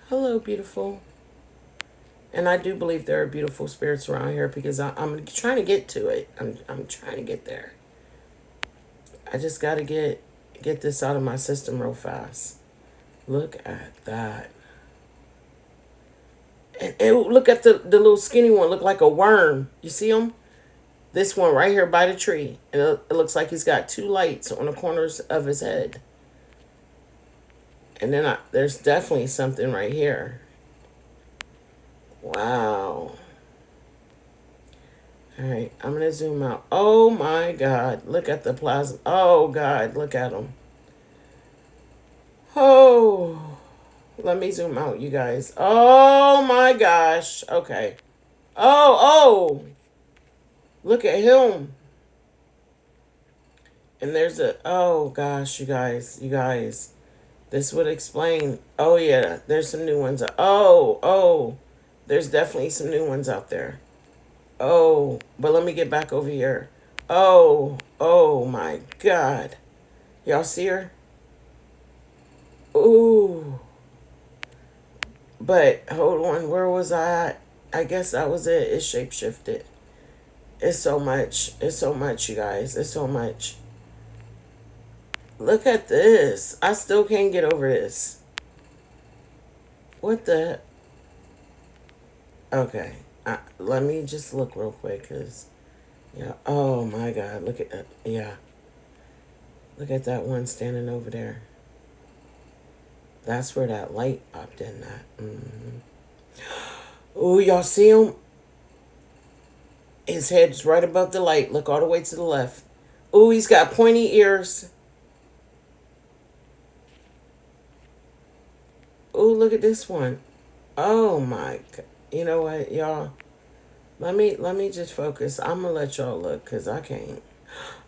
Hello, beautiful. And I do believe there are beautiful spirits around here because I'm trying to get to it. I'm trying to get there. I just got to get this out of my system real fast. Look at that. And look at the little skinny one. Look like a worm. You see him? This one right here by the tree. And it looks like he's got two lights on the corners of his head. And then there's definitely something right here. Wow. All right, I'm going to zoom out. Oh my God. Look at the plasma. Oh God, look at him. Oh, let me zoom out, you guys. Oh my gosh. Okay. Oh, look at him. And there's oh gosh, you guys. This would explain. Oh yeah, there's some new ones. There's definitely some new ones out there. Oh, but let me get back over here. Oh my God. Y'all see her? Ooh. But hold on, where was I at? I guess that was it. It shapeshifted. It's so much. It's so much, you guys. It's so much. Look at this. I still can't get over this. What the? Okay. Let me just look real quick because, yeah. Oh my God. Look at that. Yeah. Look at that one standing over there. That's where that light popped in at. Mm-hmm. Oh, y'all see him? His head's right above the light. Look all the way to the left. Oh, he's got pointy ears. Oh, look at this one. Oh my God. You know what, y'all? Let me just focus. I'm gonna let y'all look because I can't.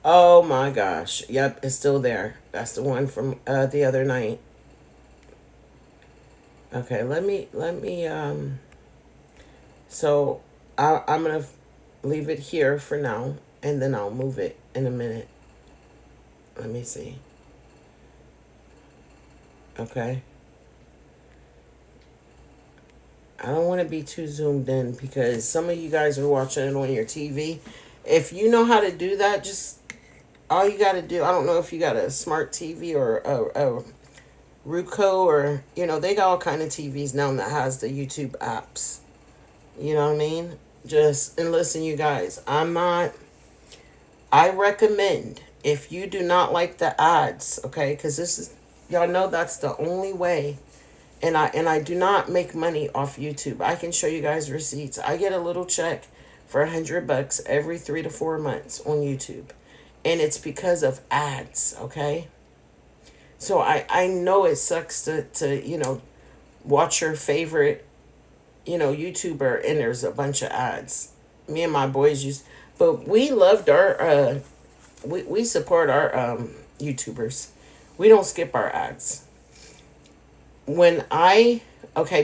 Oh my gosh. Yep, it's still there. That's the one from the other night. Okay, let me so I'm gonna leave it here for now and then I'll move it in a minute. Let me see. Okay. I don't want to be too zoomed in because some of you guys are watching it on your TV. If you know how to do that, just all you got to do. I don't know if you got a smart TV or a Ruco or they got all kind of TVs now that has the YouTube apps. You know what I mean? Just and listen, you guys. I'm not. I recommend if you do not like the ads, okay? Because this is y'all know that's the only way and I do not make money off YouTube. I can show you guys receipts. I get a little check for $100 every 3 to 4 months on YouTube, and it's because of ads. Okay, so I know it sucks to watch your favorite YouTuber and there's a bunch of ads. Me and my boys but we loved our we support our YouTubers. We don't skip our ads when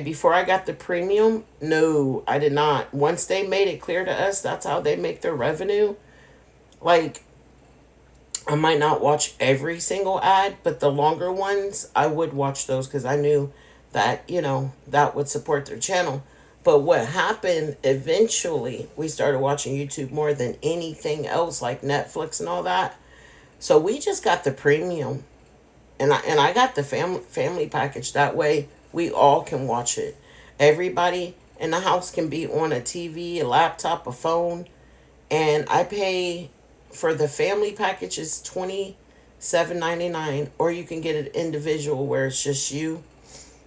before I got the premium, no, I did not. Once they made it clear to us that's how they make their revenue. Like, I might not watch every single ad, but the longer ones, I would watch those because I knew that, that would support their channel. But what happened eventually, we started watching YouTube more than anything else, like Netflix and all that. So we just got the premium and I got the family package. That way, we all can watch it. Everybody in the house can be on a TV, a laptop, a phone, and I pay for the family package is $27.99, or you can get it individual where it's just you.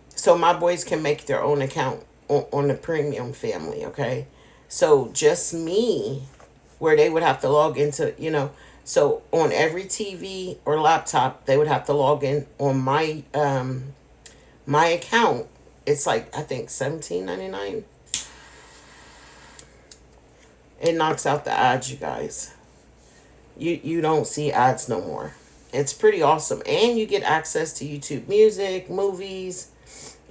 So my boys can make their own account on the premium family. Okay, so just me, where they would have to log into so on every TV or laptop, they would have to log in on my account. It's like I think $17.99. It knocks out the ads, you guys. You don't see ads no more. It's pretty awesome, and you get access to YouTube Music, movies.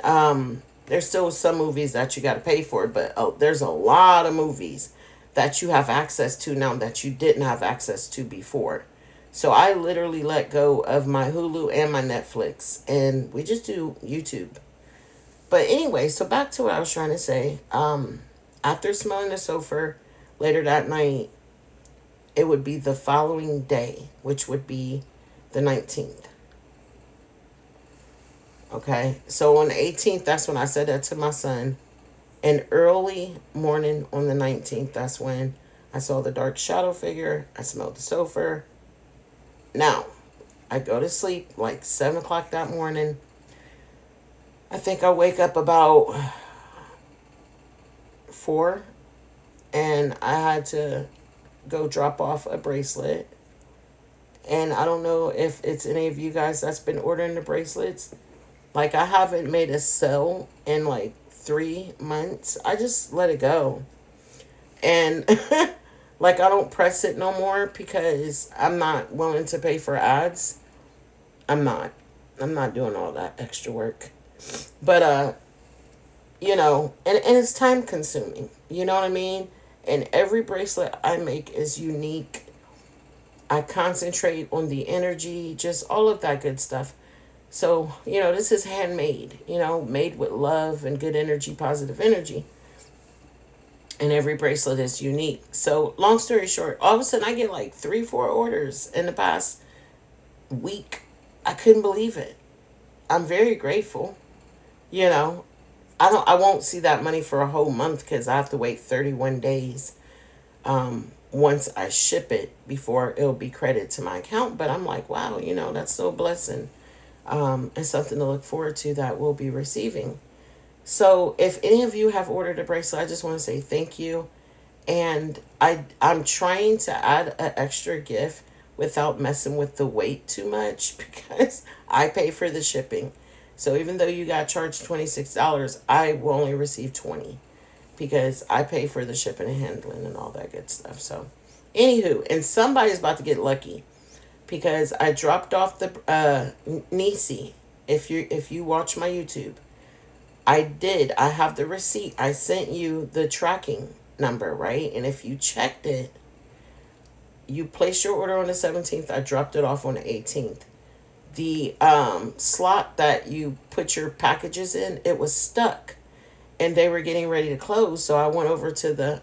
There's still some movies that you got to pay for, but there's a lot of movies that you have access to now that you didn't have access to before. So I literally let go of my Hulu and my Netflix, and we just do YouTube. But anyway, so back to what I was trying to say. After smelling the sulfur later that night, it would be the following day, which would be the 19th. Okay, so on the 18th, that's when I said that to my son. And early morning on the 19th, that's when I saw the dark shadow figure. I smelled the sulfur. Now, I go to sleep like 7 o'clock that morning. I think I wake up about 4, and I had to go drop off a bracelet. And I don't know if it's any of you guys that's been ordering the bracelets. Like, I haven't made a sale in like 3 months. I just let it go. And like, I don't press it no more because I'm not willing to pay for ads. I'm not. I'm not doing all that extra work. But and it's time consuming. You know what I mean? And every bracelet I make is unique. I concentrate on the energy, just all of that good stuff. So, this is handmade, made with love and good energy, positive energy. And every bracelet is unique. So, long story short, all of a sudden I get like 3, 4 orders in the past week. I couldn't believe it. I'm very grateful. You know, I won't see that money for a whole month because I have to wait 31 days once I ship it before it'll be credited to my account. But I'm like, wow, that's so a blessing. And something to look forward to that we'll be receiving. So if any of you have ordered a bracelet, I just want to say thank you. And I'm trying to add an extra gift without messing with the weight too much because I pay for the shipping. So even though you got charged $26, I will only receive 20 because I pay for the shipping and handling and all that good stuff. So anywho, and somebody's about to get lucky because I dropped off the Nisi. If you watch my YouTube, I have the receipt. I sent you the tracking number, right? And if you checked it, you placed your order on the 17th. I dropped it off on the 18th. The slot that you put your packages in, it was stuck, and they were getting ready to close. So I went over to the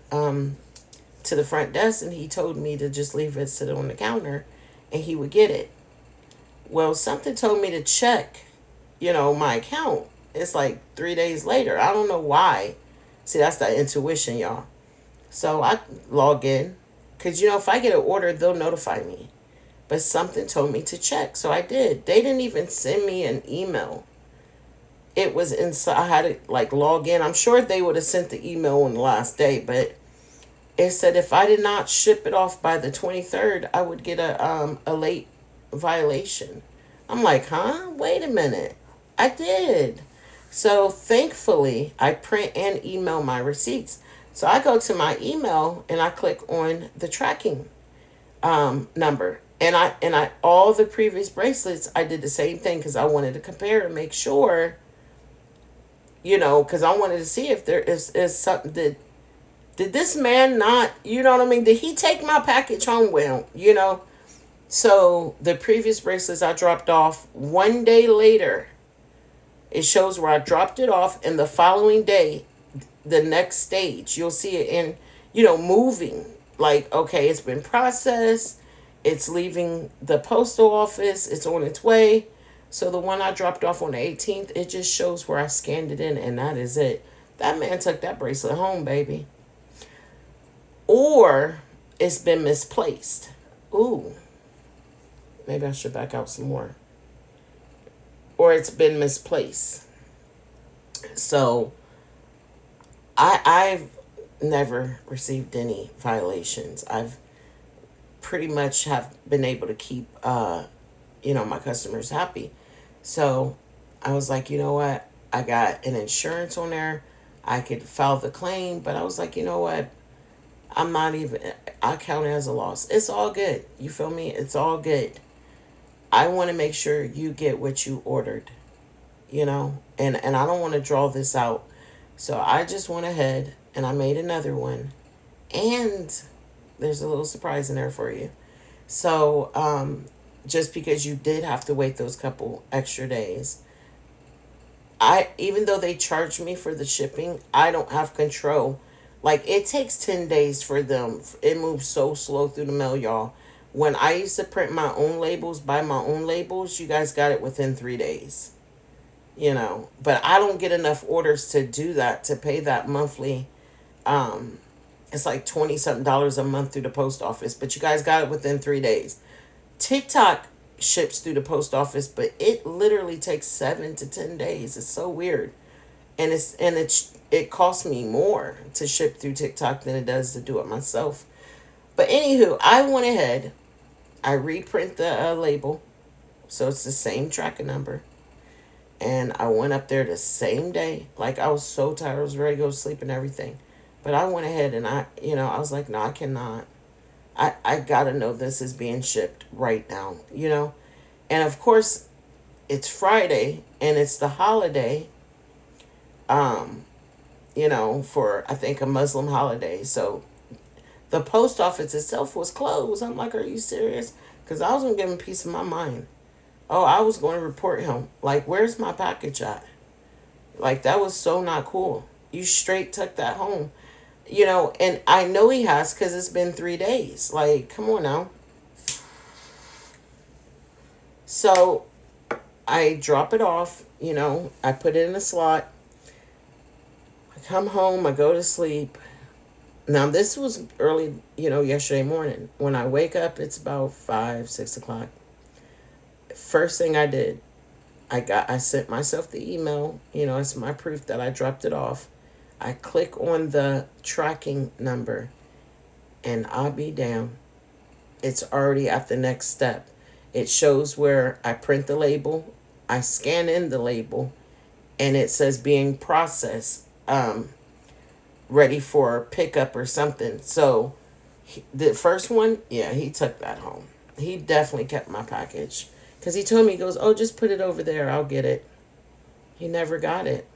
front desk, and he told me to just leave it sit on the counter, and he would get it. Well, something told me to check, my account. It's like 3 days later. I don't know why. See, that's that intuition, y'all. So I log in, because if I get an order, they'll notify me. But something told me to check, so I did. They didn't even send me an email. It was inside. I had to log in. I'm sure they would have sent the email on the last day, but it said if I did not ship it off by the 23rd, I would get a late violation. I'm like, huh? Wait a minute. I did. So thankfully, I print and email my receipts. So I go to my email and I click on the tracking number. And I all the previous bracelets, I did the same thing because I wanted to compare and make sure, because I wanted to see if there is something that, did this man not, you know what I mean? Did he take my package home well, So the previous bracelets I dropped off 1 day later, it shows where I dropped it off, and the following day, the next stage, you'll see it in, moving. Like, okay, it's been processed. It's leaving the postal office. It's on its way. So the one I dropped off on the 18th, it just shows where I scanned it in, and that is it. That man took that bracelet home, baby. Or it's been misplaced. Ooh. Maybe I should back out some more. Or it's been misplaced. So I've never received any violations. I've pretty much have been able to keep my customers happy. So I was like, you know what? I got an insurance on there. I could file the claim, but I was like, you know what? I count it as a loss. It's all good. You feel me? It's all good. I want to make sure you get what you ordered, and I don't want to draw this out. So I just went ahead and I made another one, and there's a little surprise in there for you. So just because you did have to wait those couple extra days, even though they charge me for the shipping, I don't have control. Like, it takes 10 days for them. It moves so slow through the mail, y'all. When I used to print my own labels, buy my own labels, you guys got it within 3 days. But I don't get enough orders to do that, to pay that monthly. Um, it's like 20 something dollars a month through the post office, but you guys got it within 3 days. TikTok ships through the post office, but it literally takes 7 to 10 days. It's so weird, and it costs me more to ship through TikTok than it does to do it myself. But anywho, I went ahead. I reprint the label, so it's the same tracking number, and I went up there the same day. Like, I was so tired, I was ready to go to sleep and everything, but I went ahead and I was like, no, I cannot. I gotta know this is being shipped right now. And of course, it's Friday and it's the holiday, um, for I think a Muslim holiday. So the post office itself was closed. I'm like, are you serious? Because I was gonna give him peace of my mind. Oh, I was going to report him. Like, where's my package at? Like, that was so not cool. You straight took that home. And I know he has because it's been 3 days. Like, come on now. So I drop it off. I put it in a slot. I come home. I go to sleep. Now, this was early, yesterday morning. When I wake up, it's about 5, 6 o'clock. First thing I did, I sent myself the email. It's my proof that I dropped it off. I click on the tracking number, and I'll be damned, it's already at the next step. It shows where I print the label, I scan in the label, and it says being processed, ready for pickup or something. So the first one, yeah, he took that home. He definitely kept my package. Because he told me, he goes, oh, just put it over there, I'll get it. He never got it.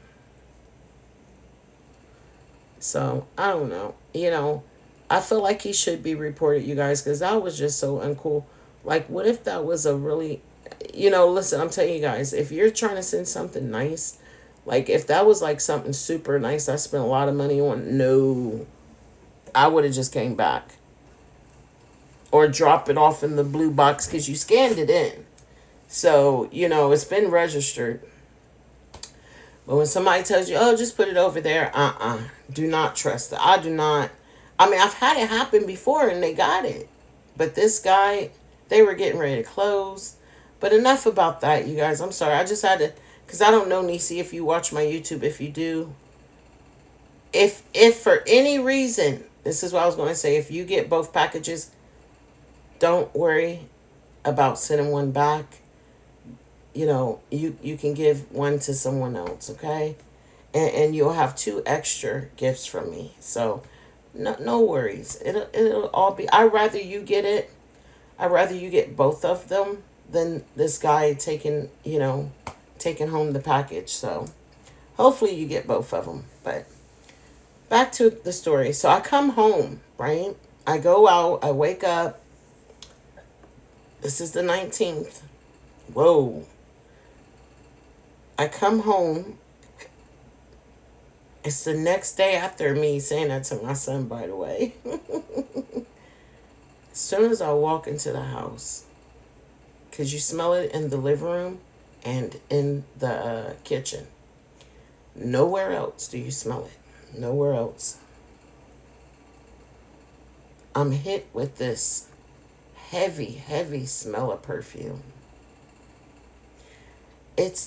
So, I don't know. I feel like he should be reported, you guys, because that was just so uncool. Like, what if that was a really, listen, I'm telling you guys, if you're trying to send something nice, like, if that was like something super nice I spent a lot of money on, no, I would have just came back. Or drop it off in the blue box because you scanned it in. So, it's been registered. But when somebody tells you, oh, just put it over there, do not trust it. I do not. I mean, I've had it happen before and they got it. But this guy, they were getting ready to close. But enough about that, you guys. I'm sorry. I just had to, because I don't know, Nisi, if you watch my YouTube. If you do, if for any reason, this is what I was going to say, if you get both packages, don't worry about sending one back. You can give one to someone else, okay? And you'll have 2 extra gifts from me. So, no worries. It'll all be, I'd rather you get it. I'd rather you get both of them than this guy taking home the package. So, hopefully you get both of them. But back to the story. So, I come home, right? I go out, I wake up. This is the 19th. Whoa. I come home. It's the next day after me saying that to my son, by the way. As soon as I walk into the house, because you smell it in the living room and in the kitchen. Nowhere else do you smell it. Nowhere else. I'm hit with this heavy, heavy smell of perfume.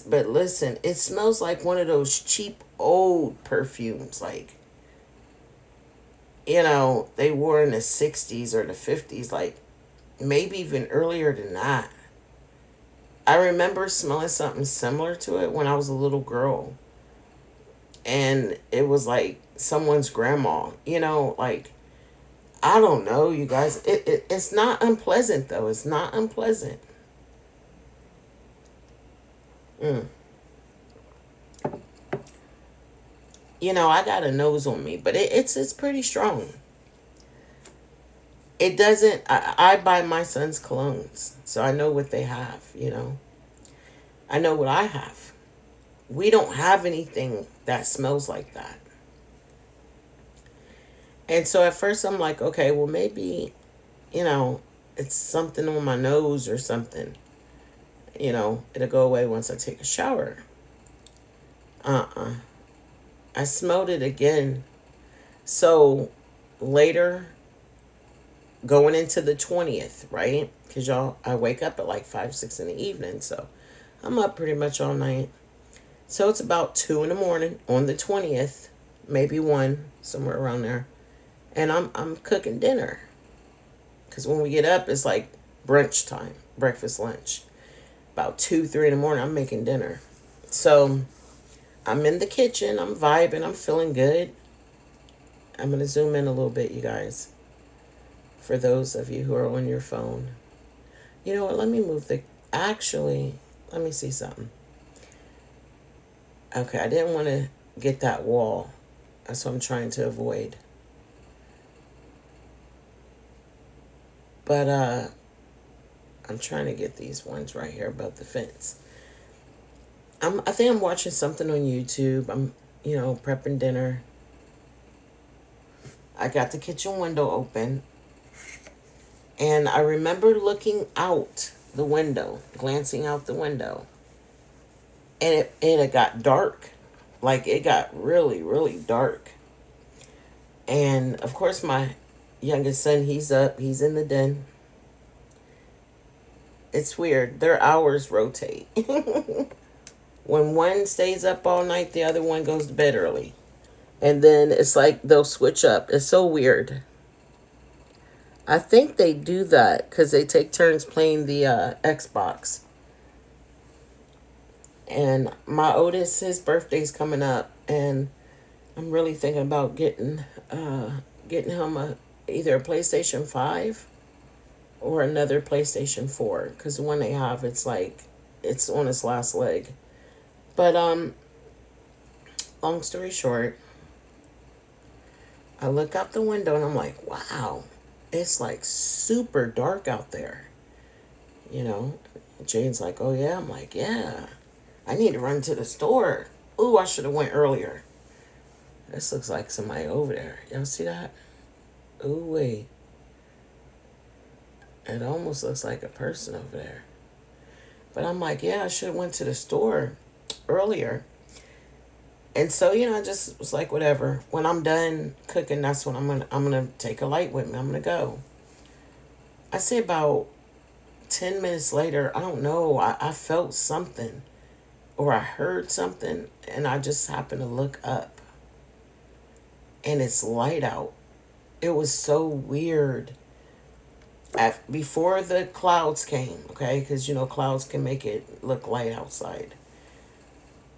But listen, it smells like one of those cheap old perfumes, like, they wore in the 60s or the 50s, like, maybe even earlier than that. I remember smelling something similar to it when I was a little girl. And it was like someone's grandma, like, I don't know, you guys. It's not unpleasant, though. It's not unpleasant. I got a nose on me, but it's pretty strong. It doesn't, I buy my son's colognes, so I know what they have, I know what I have. we don't have anything that smells like that. And so at first I'm like, okay, well, maybe, you know, it's something on my nose or something. It'll go away once I take a shower. Uh-uh. I smelled it again. So later, going into the 20th, right? Because y'all, I wake up at like 5, 6 in the evening. So I'm up pretty much all night. So it's about 2 in the morning on the 20th, maybe 1, somewhere around there. And I'm cooking dinner. Because when we get up, it's like brunch time, breakfast, lunch. About 2, 3 in the morning, I'm making dinner. So I'm in the kitchen, I'm vibing, I'm feeling good. I'm going to zoom in a little bit, you guys, for those of you who are on your phone. You know what, let me move actually, let me see something. Okay, I didn't want to get that wall. That's what I'm trying to avoid. But I'm trying to get these ones right here above the fence. I think I'm watching something on YouTube. I'm, prepping dinner. I got the kitchen window open. And I remember looking out the window, glancing out the window. And it got dark. Like, it got really, really dark. And, of course, my youngest son, he's up. He's in the den. It's weird. Their hours rotate. When one stays up all night, the other one goes to bed early. And then it's like they'll switch up. It's so weird. I think they do that because they take turns playing the Xbox. And my oldest, his birthday's coming up. And I'm really thinking about getting him either a PlayStation 5 or another PlayStation 4. Because the one they have, it's like, it's on its last leg. But, long story short, I look out the window and I'm like, wow, it's like super dark out there. Jane's like, oh yeah. I'm like, yeah, I need to run to the store. Ooh, I should have went earlier. This looks like somebody over there. Y'all see that? Ooh, wait. It almost looks like a person over there. But I'm like, yeah, I should have went to the store earlier. And so, I just was like, whatever. When I'm done cooking, that's when I'm gonna take a light with me. I'm gonna go. I say about 10 minutes later, I don't know, I felt something or I heard something, and I just happened to look up. And it's light out. It was so weird. Before the clouds came, okay, because clouds can make it look light outside.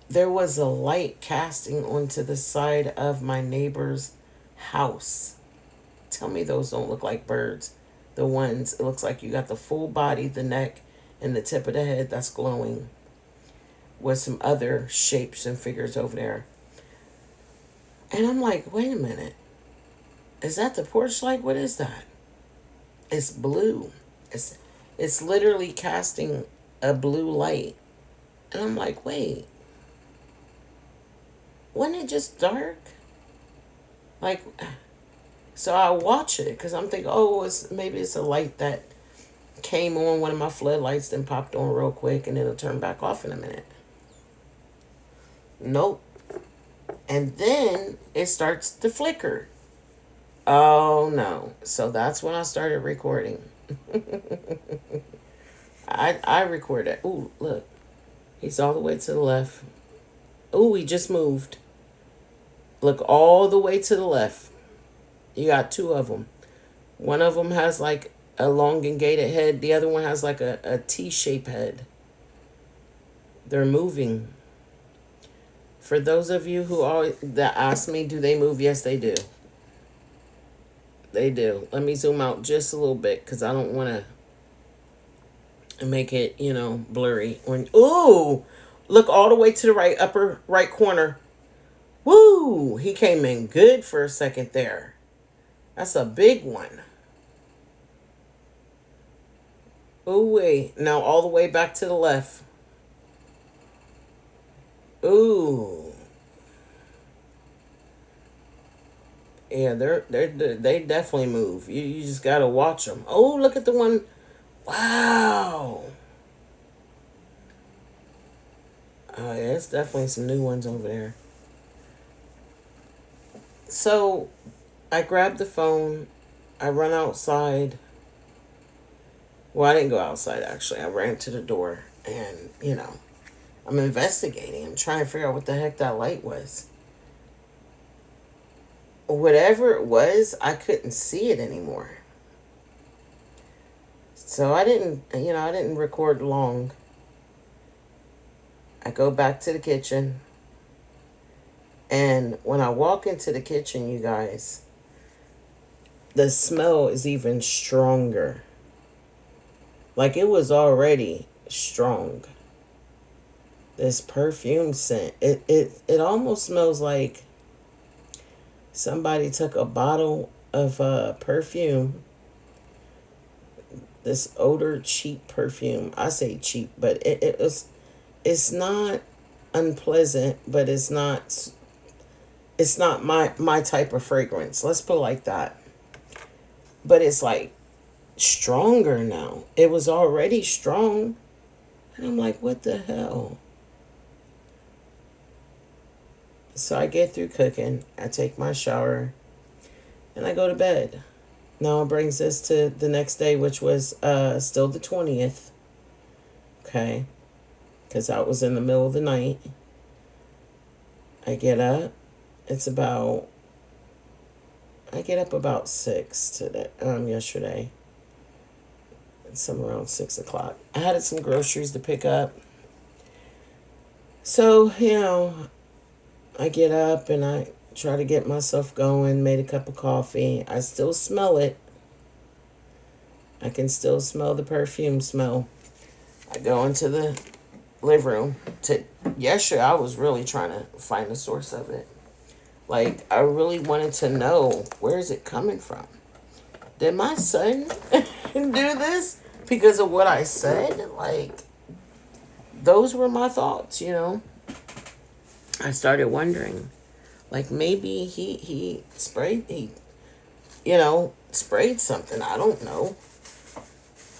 There was a light casting onto the side of my neighbor's house. Tell me those don't look like birds. The ones, it looks like you got the full body, the neck, and the tip of the head that's glowing, with some other shapes and figures over there. And I'm like, wait a minute. Is that the porch light? What is that? It's blue. It's literally casting a blue light. And I'm like, wait. Wasn't it just dark? Like, so I watch it because I'm thinking, oh, maybe it's a light that came on one of my floodlights, then popped on real quick, and then it'll turn back off in a minute. Nope. And then it starts to flicker. Oh no. So that's when I started recording. I recorded. Ooh, look. He's all the way to the left. Ooh, he just moved. Look all the way to the left. You got 2 of them. One of them has like a elongated head. The other one has like a T-shaped head. They're moving. For those of you that ask me, do they move? Yes, they do. They do. Let me zoom out just a little bit because I don't want to make it, blurry. Ooh, look all the way to the right, upper right corner. Woo! He came in good for a second there. That's a big one. Ooh, wait. Now all the way back to the left. Ooh. Yeah, they definitely move. You just gotta watch them. Oh, look at the one. Wow. Oh, yeah, it's definitely some new ones over there. So I grabbed the phone. I run outside. Well, I didn't go outside actually. I ran to the door and, I'm investigating. I'm trying to figure out what the heck that light was. Whatever it was, I couldn't see it anymore. So I didn't record long. I go back to the kitchen. And when I walk into the kitchen, you guys, the smell is even stronger. Like it was already strong. This perfume scent. It almost smells like somebody took a bottle of perfume. This odor cheap perfume. I say cheap, but it's not unpleasant, but it's not my type of fragrance. Let's put it like that. But it's like stronger now. It was already strong. And I'm like, what the hell? So I get through cooking, I take my shower, and I go to bed. Now it brings us to the next day, which was still the 20th. Okay. Because that was in the middle of the night. I get up. I get up about 6 today, yesterday. Somewhere around 6 o'clock. I had some groceries to pick up. So, I get up and I try to get myself going, made a cup of coffee. I still smell it. I can still smell the perfume smell. I go into the living room. Yesterday, I was really trying to find the source of it. Like, I really wanted to know, where is it coming from? Did my son do this because of what I said? Like, those were my thoughts, I started wondering, like maybe he sprayed something. I don't know.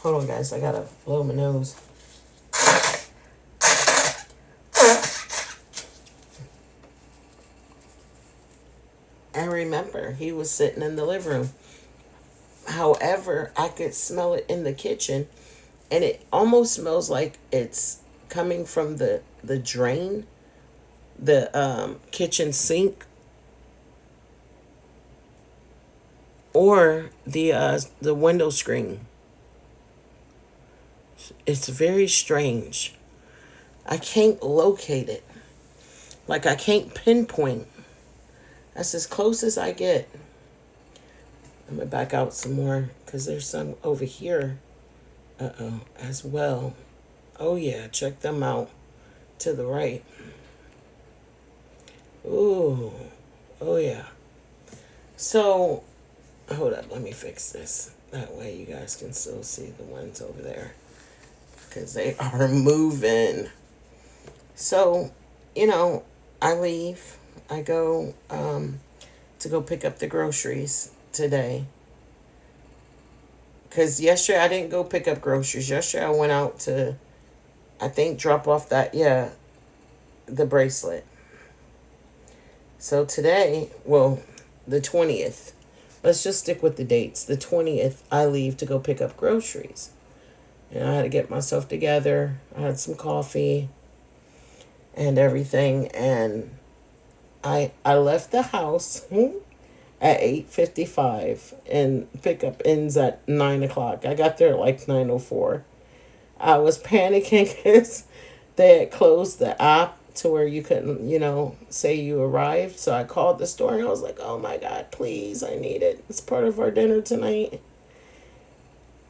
Hold on, guys. I gotta blow my nose. And remember, he was sitting in the living room. However, I could smell it in the kitchen, and it almost smells like it's coming from the drain, the kitchen sink, or the window screen. It's very strange. I can't locate it. Like I can't pinpoint. That's as close as I get. I'm gonna back out some more because there's some over here. As well. Oh yeah, check them out to the right. Ooh, oh yeah. So, hold up, let me fix this. That way you guys can still see the ones over there. Because they are moving. So, I leave. I go to go pick up the groceries today. Because yesterday I didn't go pick up groceries. Yesterday I went out to, I think, drop off the bracelet. So today, well, the 20th, let's just stick with the dates. The 20th, I leave to go pick up groceries. And I had to get myself together. I had some coffee and everything. And I left the house at 8:55 and pickup ends at 9 o'clock. I got there at like 9:04. I was panicking because they had closed the app to where you couldn't, say you arrived. So I called the store and I was like, oh my God, please, I need it. It's part of our dinner tonight.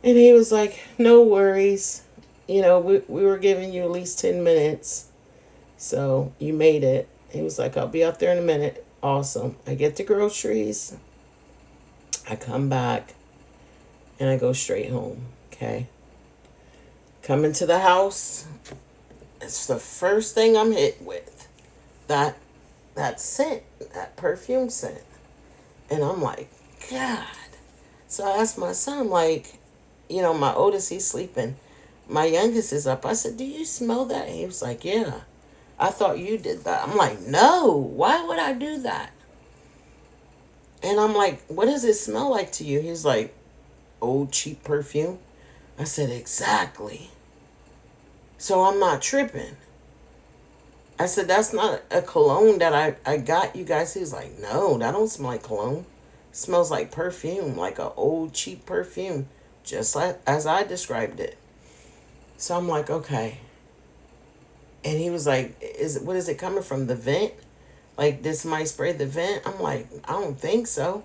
And he was like, no worries. We were giving you at least 10 minutes. So you made it. He was like, I'll be out there in a minute. Awesome. I get the groceries. I come back and I go straight home. Okay. Come into the house. It's the first thing I'm hit with. that scent, that perfume scent. And I'm like, God. So I asked my son, I'm like, my oldest, he's sleeping. My youngest is up. I said, do you smell that? And he was like, yeah. I thought you did that. I'm like, no. Why would I do that? And I'm like, what does it smell like to you? He's like, old cheap perfume. I said, exactly. So I'm not tripping. I said, that's not a cologne that I got you guys. He was like, no, that don't smell like cologne. It smells like perfume, like an old cheap perfume, just like as I described it. So I'm like, okay. And he was like, what is it coming from? The vent? Like this might spray the vent? I'm like, I don't think so.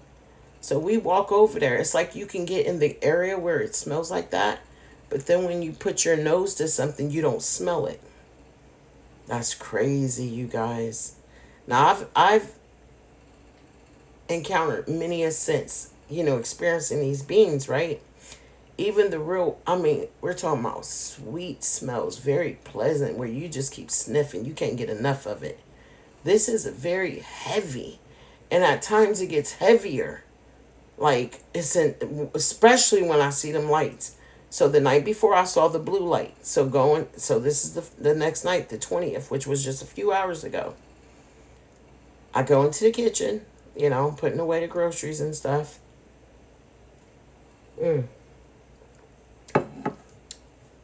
So we walk over there. It's like you can get in the area where it smells like that, but then when you put your nose to something, you don't smell it. That's crazy, you guys. Now I've encountered many a sense, experiencing these beings, right? Even the real, I mean, we're talking about sweet smells, very pleasant, where you just keep sniffing. You can't get enough of it. This is very heavy, and at times it gets heavier. Like especially when I see them lights. So the night before I saw the blue light. So this is the next night, the 20th, which was just a few hours ago. I go into the kitchen, putting away the groceries and stuff.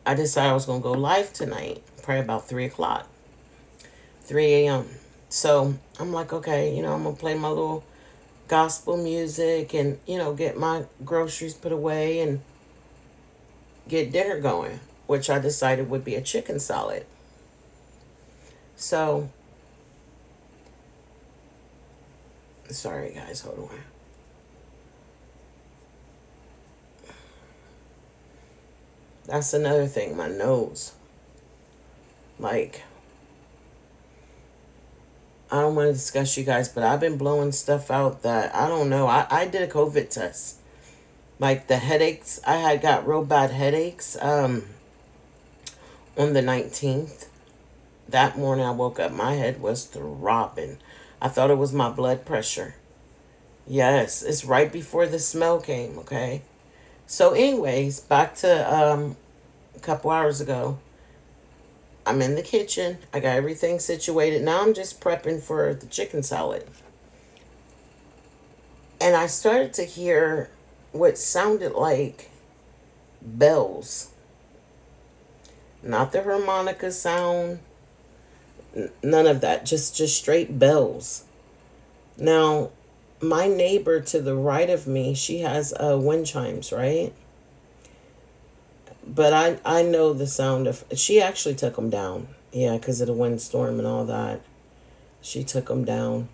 I decided I was going to go live tonight, probably about 3 o'clock, 3 a.m. So I'm like, okay, I'm going to play my little gospel music and, get my groceries put away and get dinner going, which I decided would be a chicken salad. So, sorry guys, hold on. That's another thing, my nose. Like, I don't want to discuss you guys, but I've been blowing stuff out that I don't know. I did a COVID test. Like the headaches, I had got real bad headaches on the 19th. That morning I woke up, my head was throbbing. I thought it was my blood pressure. Yes, it's right before the smell came, okay? So anyways, back to a couple hours ago. I'm in the kitchen. I got everything situated. Now I'm just prepping for the chicken salad. And I started to hear what sounded like bells. Not the harmonica sound. None of that. Just straight bells. Now, my neighbor to the right of me, she has wind chimes, right? But I know the sound of... She actually took them down. Yeah, because of the windstorm and all that. She took them down.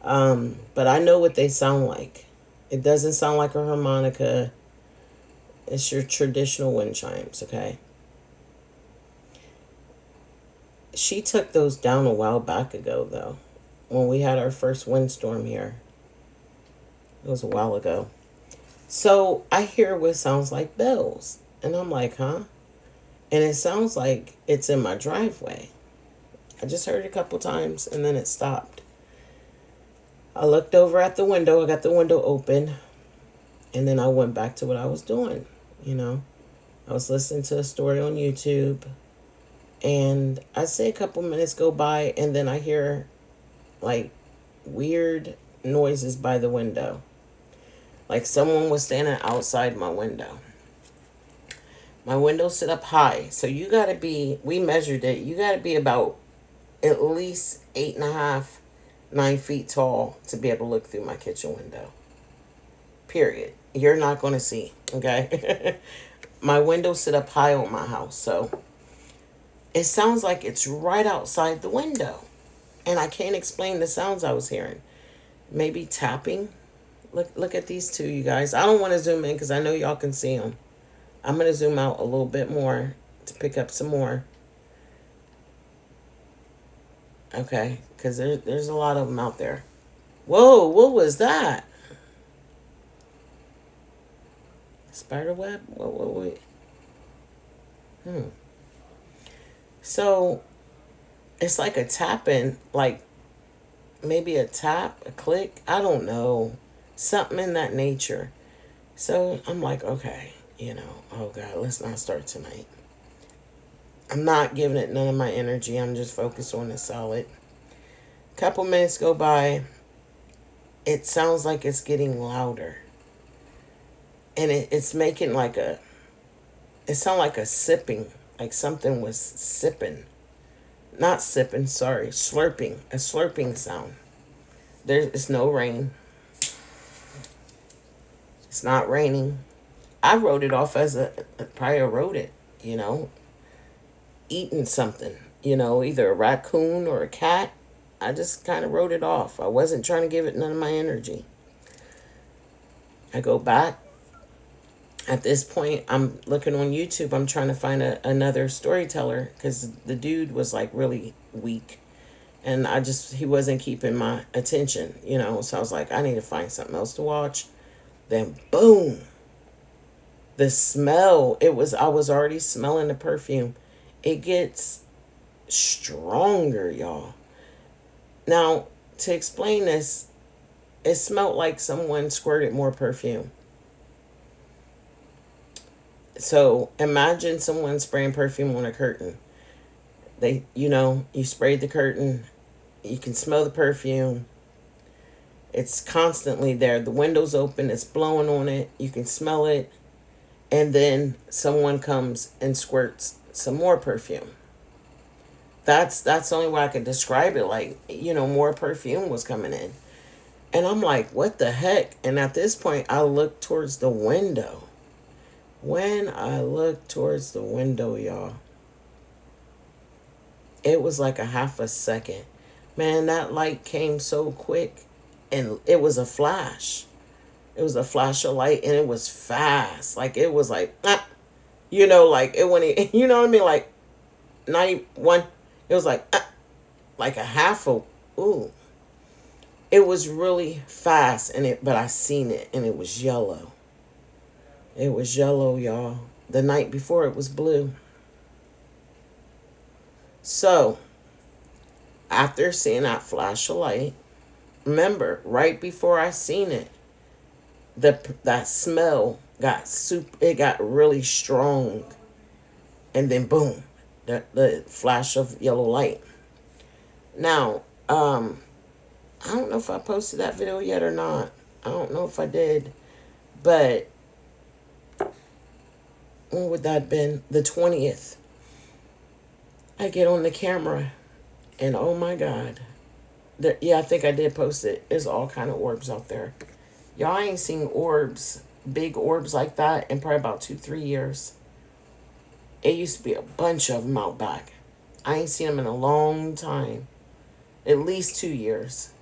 But I know what they sound like. It doesn't sound like a harmonica. It's your traditional wind chimes, okay? She took those down a while back ago, though. When we had our first windstorm here. It was a while ago. So I hear what sounds like bells. And I'm like, huh? And it sounds like it's in my driveway. I just heard it a couple times and then it stopped. I looked over at the window. I got the window open. And then I went back to what I was doing. I was listening to a story on YouTube. And I say a couple minutes go by and then I hear like weird noises by the window. Like someone was standing outside my window. My window sit up high. So you got to be, we measured it, you got to be about at least 8.5, 9 feet tall to be able to look through my kitchen window. Period. You're not going to see, okay? My window sit up high on my house. So it sounds like it's right outside the window. And I can't explain the sounds I was hearing. Maybe tapping. Look at these two, you guys. I don't want to zoom in because I know y'all can see them. I'm going to zoom out a little bit more to pick up some more. Okay, because there's a lot of them out there. Whoa, what was that? Spider web? What? So, it's like a tapping, like maybe a tap, a click, I don't know, something in that nature. So I'm like, okay, oh God, let's not start tonight. I'm not giving it none of my energy. I'm just focused on the solid. Couple minutes go by. It sounds like it's getting louder. And it's making like it sounded like a sipping, like something was sipping. Not sipping, sorry, slurping, a slurping sound. There's no rain. It's not raining. I wrote it off as probably wrote it, eating something, either a raccoon or a cat. I just kind of wrote it off. I wasn't trying to give it none of my energy. I go back. At this point, I'm looking on YouTube. I'm trying to find another storyteller because the dude was like really weak. And he wasn't keeping my attention, So I was like, I need to find something else to watch. Then boom. The smell, I was already smelling the perfume. It gets stronger, y'all. Now, to explain this, it smelled like someone squirted more perfume. So imagine someone spraying perfume on a curtain. You sprayed the curtain. You can smell the perfume. It's constantly there. The window's open. It's blowing on it. You can smell it. And then someone comes and squirts some more perfume. That's the only way I could describe it. Like, more perfume was coming in. And I'm like, what the heck? And at this point, I look towards the window. When I looked towards the window, y'all, it was like a half a second. Man, that light came so quick, and it was a flash. It was a flash of light, and it was fast. Like, it was like, like it went, you know what I mean? Like, not even one, it was like a half a, ooh. It was really fast, but I seen it, and it was yellow. It was yellow, y'all. The night before, it was blue. So, after seeing that flash of light, remember, right before I seen it, that smell it got really strong. And then boom, the flash of yellow light. Now, I don't know if I posted that video yet or not. I don't know if I did. But when would that have been? The 20th. I get on the camera, and oh my God. I think I did post it. There's all kind of orbs out there. Y'all ain't seen orbs, big orbs like that in probably about 2-3 years. It used to be a bunch of them out back. I ain't seen them in a long time. At least 2 years.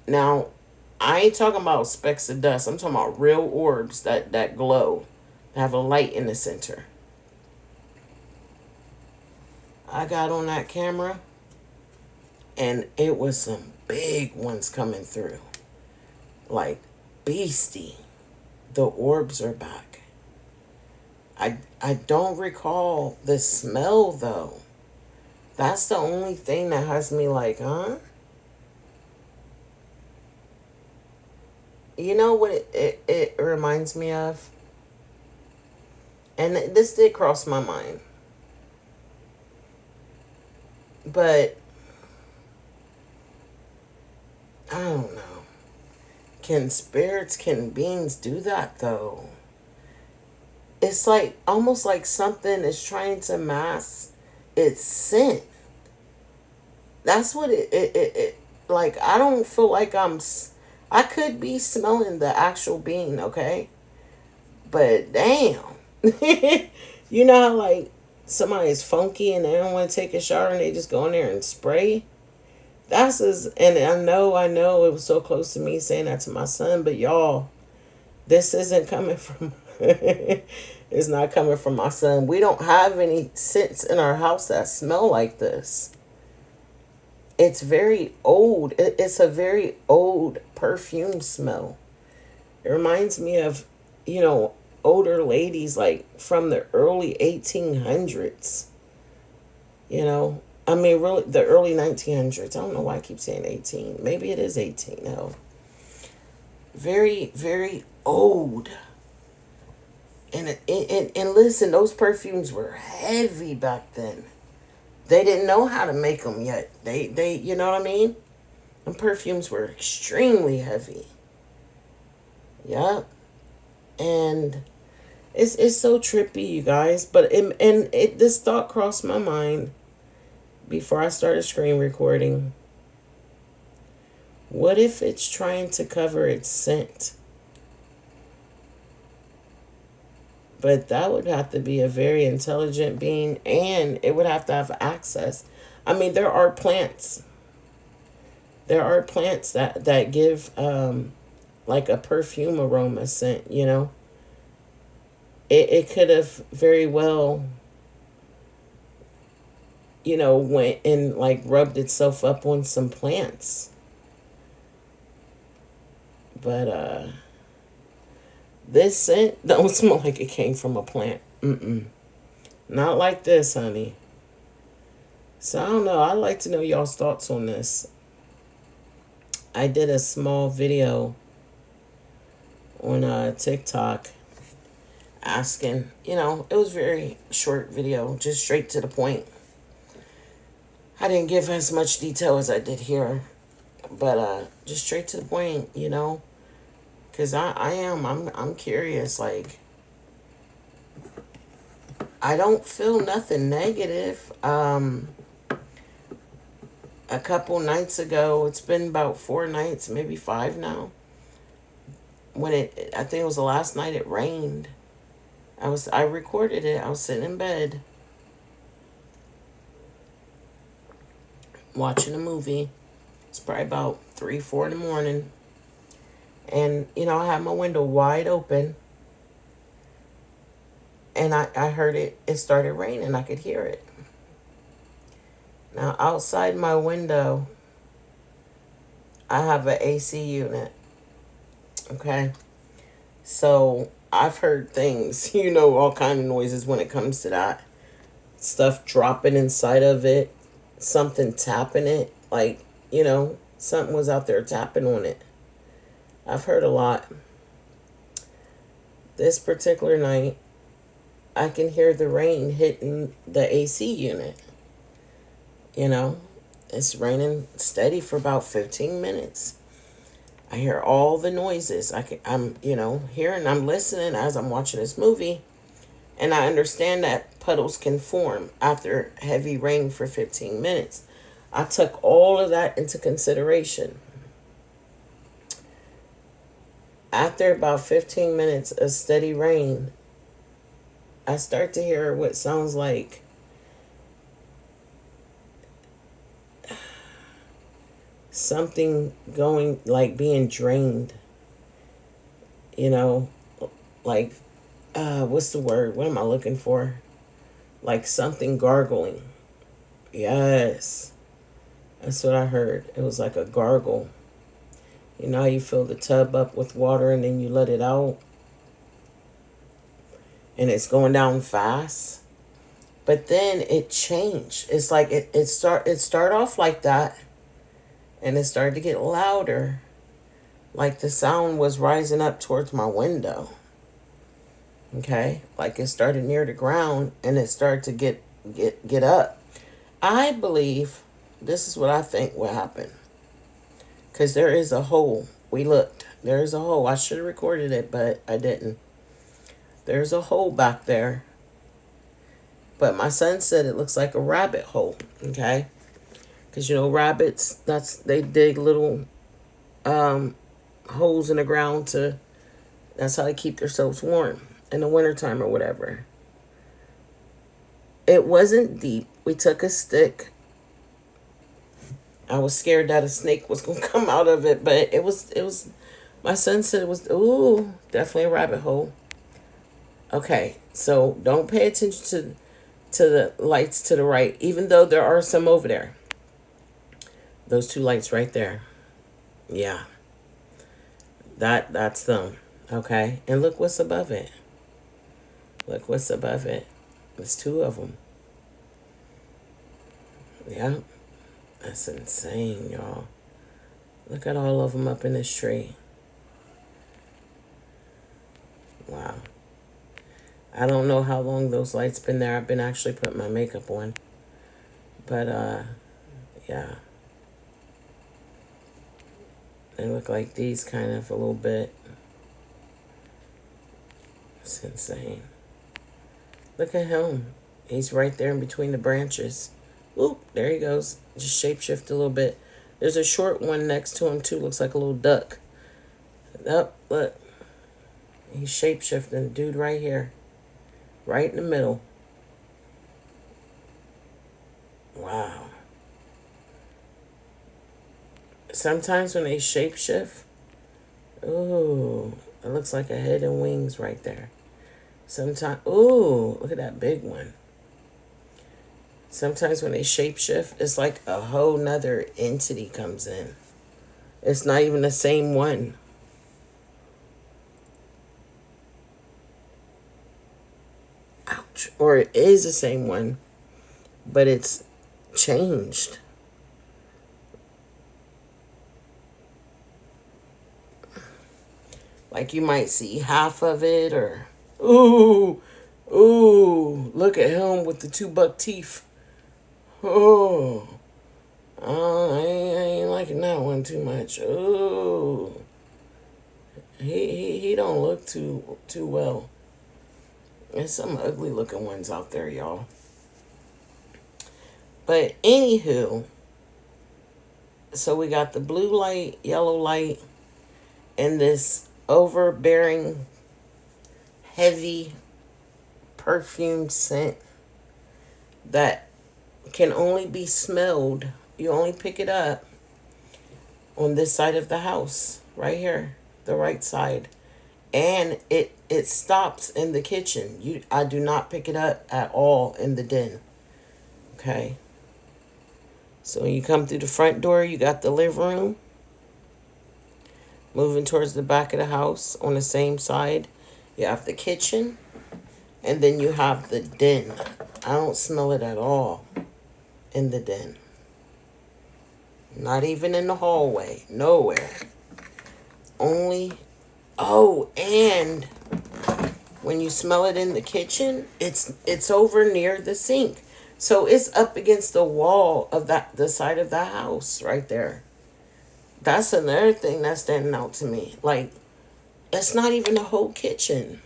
Now, I ain't talking about specks of dust. I'm talking about real orbs that glow. Have a light in the center. I got on that camera, and it was some big ones coming through. Like beastie. The orbs are back. I don't recall the smell, though. That's the only thing that has me like, huh? You know what it reminds me of? And this did cross my mind. But I don't know. Can beings do that, though? It's like almost like something is trying to mask its scent. That's what it like. I don't feel like I could be smelling the actual being, okay? But damn. You know how like somebody's funky and they don't want to take a shower and they just go in there and spray? And I know it was so close to me saying that to my son, but y'all, this isn't coming from, it's not coming from my son. We don't have any scents in our house that smell like this. It's very old. It's a very old perfume smell. It reminds me of, older ladies like from the early 1800s. I mean, really, the early 1900s. I don't know why I keep saying 18. Maybe it is 18. No. Very, very old. And listen, those perfumes were heavy back then. They didn't know how to make them yet. You know what I mean? And perfumes were extremely heavy. Yep. And it's so trippy, you guys. But this thought crossed my mind before I started screen recording. What if it's trying to cover its scent? But that would have to be a very intelligent being, and it would have to have access. I mean, there are plants. There are plants that give like a perfume aroma scent, you know. It could have very well, you know, went and like rubbed itself up on some plants. But this scent don't smell like it came from a plant. Mm-mm. Not like this, honey. So I don't know. I'd like to know y'all's thoughts on this. I did a small video on TikTok asking, you know, it was a very short video, just straight to the point. I didn't give as much detail as I did here, but just straight to the point, you know, because I'm curious. Like, I don't feel nothing negative. A couple nights ago, it's been about 4 nights, maybe 5 now. I think it was the last night it rained. I recorded it. I was sitting in bed watching a movie. It's probably about 3, 4 in the morning. And, you know, I had my window wide open. And I heard it started raining. I could hear it. Now, outside my window, I have an AC unit. Okay? So, I've heard things, you know, all kind of noises when it comes to that. Stuff dropping inside of it. Something tapping it. Like, you know, something was out there tapping on it. I've heard a lot. This particular night, I can hear the rain hitting the AC unit. You know, it's raining steady for about 15 minutes. I hear all the noises. I'm, you know, hearing, I'm listening as I'm watching this movie. And I understand that puddles can form after heavy rain for 15 minutes. I took all of that into consideration. After about 15 minutes of steady rain, I start to hear what sounds like something going, like being drained. You know, like, what's the word? What am I looking for? Like something gargling. Yes. That's what I heard. It was like a gargle. You know how you fill the tub up with water and then you let it out? And it's going down fast. But then it changed. It's like it start off like that. And it started to get louder. Like the sound was rising up towards my window. Okay? Like it started near the ground and it started to get up. I believe this is what I think will happen. Because there is a hole. We looked. There is a hole. I should have recorded it, but I didn't. There's a hole back there. But my son said it looks like a rabbit hole. Okay? Because, you know, rabbits, they dig little holes in the ground that's how they keep themselves warm in the wintertime or whatever. It wasn't deep. We took a stick. I was scared that a snake was going to come out of it, but it was, my son said it was, ooh, definitely a rabbit hole. Okay, so don't pay attention to the lights to the right, even though there are some over there. Those 2 lights right there. Yeah. That's them. Okay, and look what's above it. Look what's above it. There's 2 of them. Yeah, that's insane, y'all. Look at all of them up in this tree. Wow. I don't know how long those lights been there. I've been actually putting my makeup on. But yeah. They look like these kind of a little bit. It's insane. Look at him. He's right there in between the branches. Oop, there he goes. Just shapeshift a little bit. There's a short one next to him too. Looks like a little duck. Up, look. He's shapeshifting. Dude right here. Right in the middle. Wow. Sometimes when they shapeshift, ooh, it looks like a head and wings right there. Sometimes, ooh, look at that big one. Sometimes when they shapeshift, it's like a whole nother entity comes in. It's not even the same one. Ouch. Or it is the same one, but it's changed. Like you might see half of it, or ooh, ooh, look at him with the 2 buck teeth. Oh, I ain't liking that one too much. Ooh, he don't look too well. There's some ugly looking ones out there, y'all. But anywho, so we got the blue light, yellow light, and this overbearing, heavy perfume scent that can only be smelled. You only pick it up on this side of the house, right here, the right side. And it stops in the kitchen. I do not pick it up at all in the den. Okay. So when you come through the front door, you got the living room. Moving towards the back of the house on the same side, you have the kitchen, and then you have the den. I don't smell it at all in the den. Not even in the hallway. Nowhere. Only, oh, and when you smell it in the kitchen, it's over near the sink. So it's up against the wall of the side of the house right there. That's another thing that's standing out to me. Like, it's not even the whole kitchen.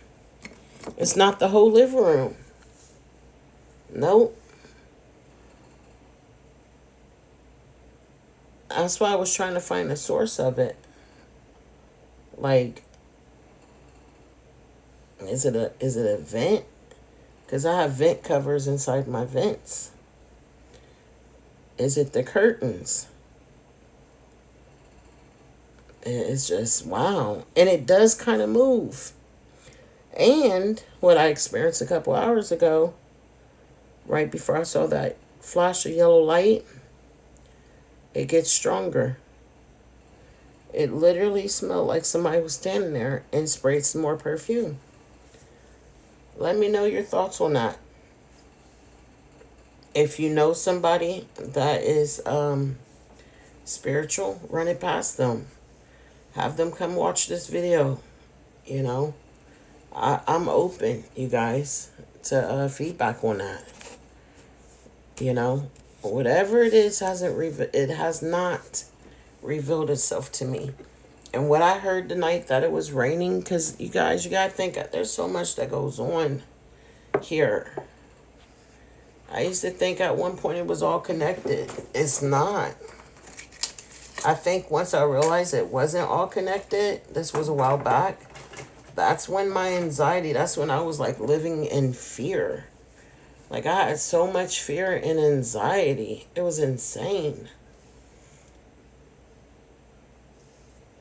It's not the whole living room. Nope. That's why I was trying to find the source of it. Like, is it a vent? Because I have vent covers inside my vents. Is it the curtains? It's just wow. And it does kind of move. And what I experienced a couple hours ago, right before I saw that flash of yellow light, it gets stronger. It literally smelled like somebody was standing there and sprayed some more perfume. Let me know your thoughts on that. If you know somebody that is spiritual, run it past them. Have them come watch this video. You know, I'm open, you guys, to feedback on that. You know, whatever it is it has not revealed itself to me. And what I heard tonight, that it was raining, because you guys, you gotta think there's so much that goes on here. I used to think at one point it was all connected. It's not. I think once I realized it wasn't all connected, this was a while back, that's when my anxiety, that's when I was like living in fear. Like I had so much fear and anxiety. It was insane.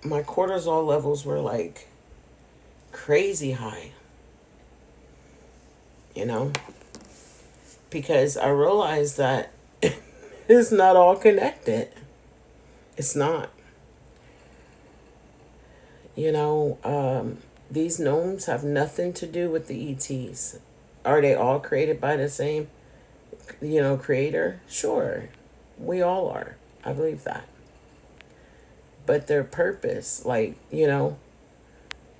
My cortisol levels were like crazy high. You know? Because I realized that it's not all connected. It's not. You know, these gnomes have nothing to do with the ETs. Are they all created by the same, creator? Sure. We all are. I believe that. But their purpose, like,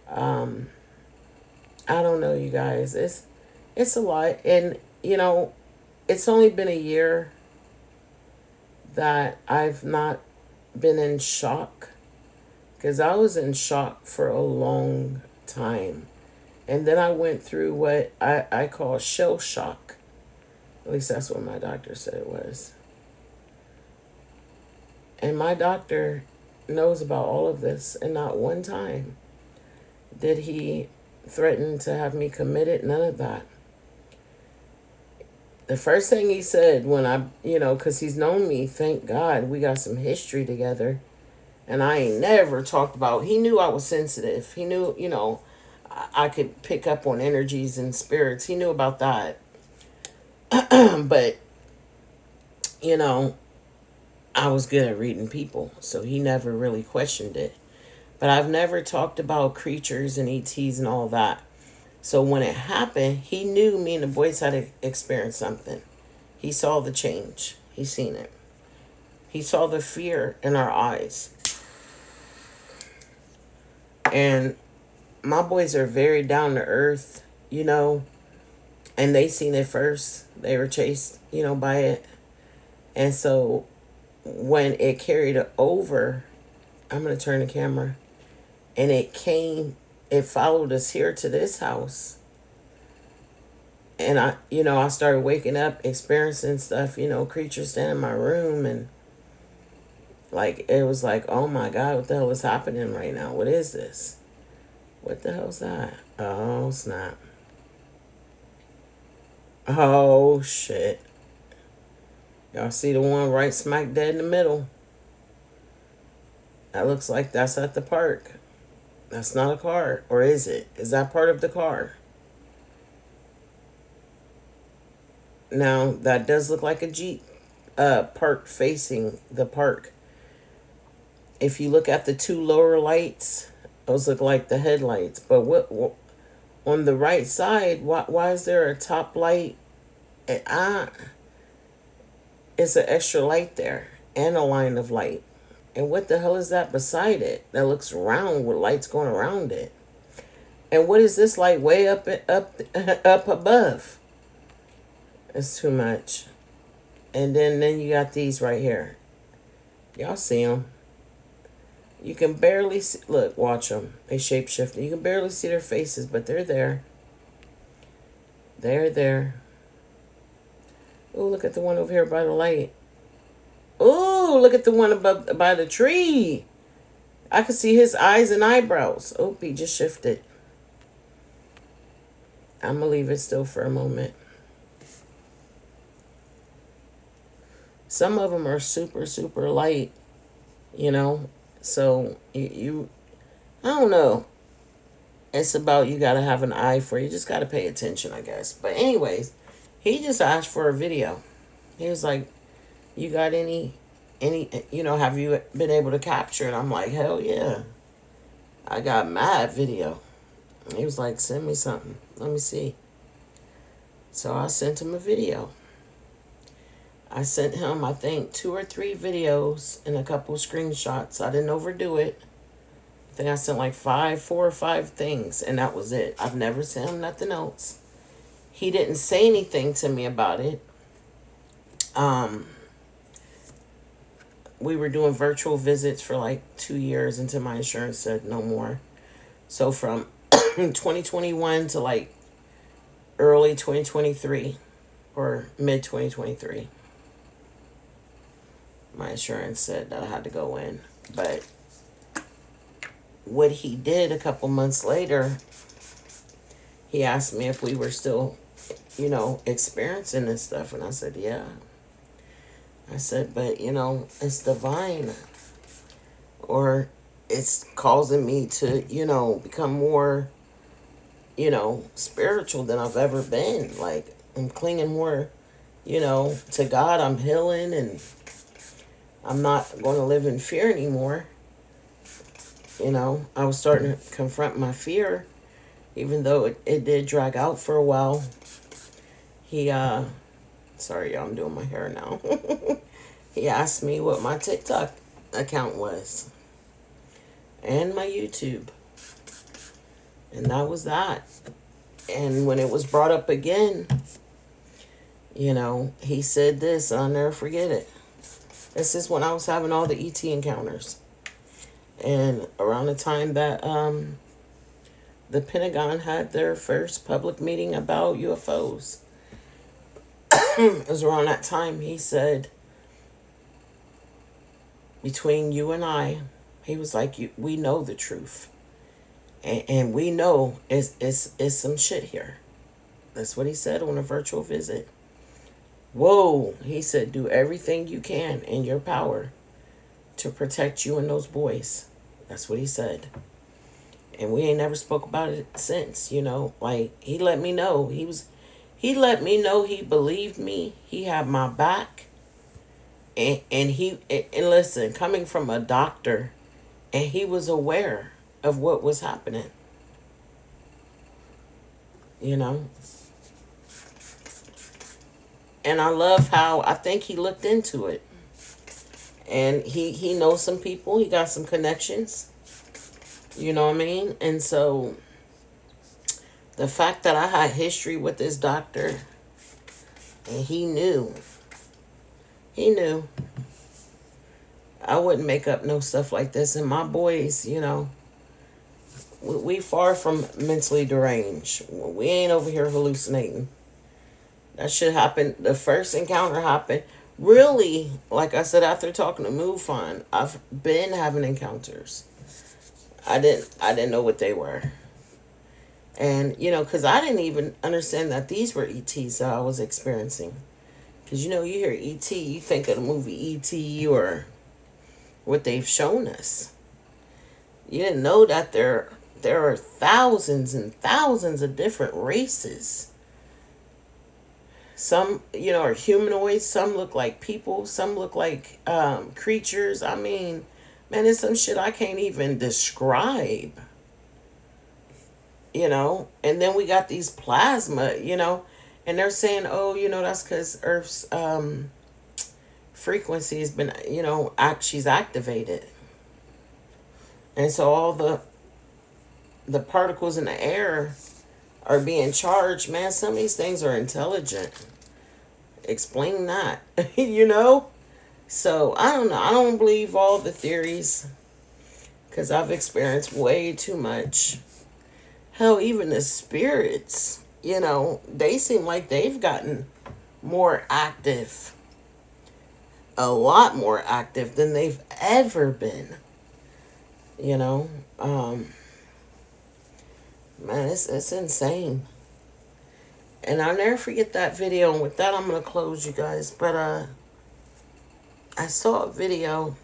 um, I don't know, you guys. It's a lot. And, it's only been a year that I've not been in shock. Because I was in shock for a long time. And then I went through what I call shell shock. At least that's what my doctor said it was. And my doctor knows about all of this, and not one time did he threaten to have me committed. None of that. The first thing he said when because he's known me, thank God, we got some history together. And I ain't never talked about, he knew I was sensitive. He knew, I could pick up on energies and spirits. He knew about that. But, you know, I was good at reading people, so he never really questioned it. But I've never talked about creatures and ETs and all that. So when it happened, he knew me and the boys had experienced something. He saw the change. He seen it. He saw the fear in our eyes. And my boys are very down to earth, and they seen it first. They were chased, by it. And so when it carried over, I'm going to turn the camera, and it followed us here to this house. And I started waking up, experiencing stuff, creatures standing in my room, and it was like, oh my God, what the hell is happening right now? What is this? What the hell's that? Oh, snap. Oh, shit. Y'all see the one right smack dead in the middle? That looks like that's at the park. That's not a car. Or is it? Is that part of the car? Now, that does look like a Jeep park facing the park. If you look at the two lower lights, those look like the headlights. But what on the right side, why is there a top light? It's an extra light there and a line of light. And what the hell is that beside it? That looks round with lights going around it. And what is this light way up up above? It's too much. And then you got these right here. Y'all see them? You can barely see. Look, watch them. They shape-shifting. You can barely see their faces, but they're there. They're there. Oh, look at the one over here by the light. Oh, look at the one above by the tree. I can see his eyes and eyebrows. Oh, he just shifted. I'm going to leave it still for a moment. Some of them are super, super light, So you I don't know. It's about you got to have an eye for it. You just got to pay attention, I guess. But anyways, he just asked for a video. He was like, you got any, have you been able to capture it? I'm like, hell yeah. I got mad video. He was like, send me something. Let me see. So I sent him a video. I sent him, I think, 2 or 3 videos and a couple screenshots. I didn't overdo it. I think I sent like 4 or 5 things, and that was it. I've never sent him nothing else. He didn't say anything to me about it. We were doing virtual visits for like 2 years until my insurance said no more. So from 2021 to like early 2023 or mid 2023, my insurance said that I had to go in. But what he did a couple months later, he asked me if we were still, experiencing this stuff. And I said, yeah. I said, but, it's divine. Or it's causing me to, become more, spiritual than I've ever been. Like, I'm clinging more, to God. I'm healing, and I'm not going to live in fear anymore. I was starting to confront my fear, even though it did drag out for a while. Sorry, y'all, I'm doing my hair now. He asked me what my TikTok account was and my YouTube. And that was that. And when it was brought up again, he said this, I'll never forget it. This is when I was having all the ET encounters. And around the time that the Pentagon had their first public meeting about UFOs, it was around that time he said, between you and I, he was like, we know the truth. And we know it's some shit here. That's what he said on a virtual visit. Whoa, he said, do everything you can in your power to protect you and those boys. That's what he said. And we ain't never spoke about it since, Like, he let me know. He let me know he believed me. He had my back. And listen, coming from a doctor, and he was aware of what was happening. And I love how I think he looked into it. And he knows some people. He got some connections. You know what I mean? And so the fact that I had history with this doctor, and he knew. I wouldn't make up no stuff like this. And my boys, we far from mentally deranged. We ain't over here hallucinating. That shit happened. The first encounter happened. Really, like I said, after talking to MUFON, I've been having encounters. I didn't know what they were. And, because I didn't even understand that these were ETs that I was experiencing. Because, you hear ET, you think of the movie ET or what they've shown us. You didn't know that there are thousands and thousands of different races. Some, are humanoids. Some look like people. Some look like creatures. I mean, man, it's some shit I can't even describe. And then we got these plasma, and they're saying, oh, that's because Earth's frequency has been, she's activated. And so all the particles in the air are being charged. Man, some of these things are intelligent. Explain that, So, I don't know. I don't believe all the theories because I've experienced way too much. Hell, even the spirits, they seem like they've gotten more active. A lot more active than they've ever been. Man, it's insane. And I'll never forget that video. And with that, I'm going to close, you guys. But I saw a video.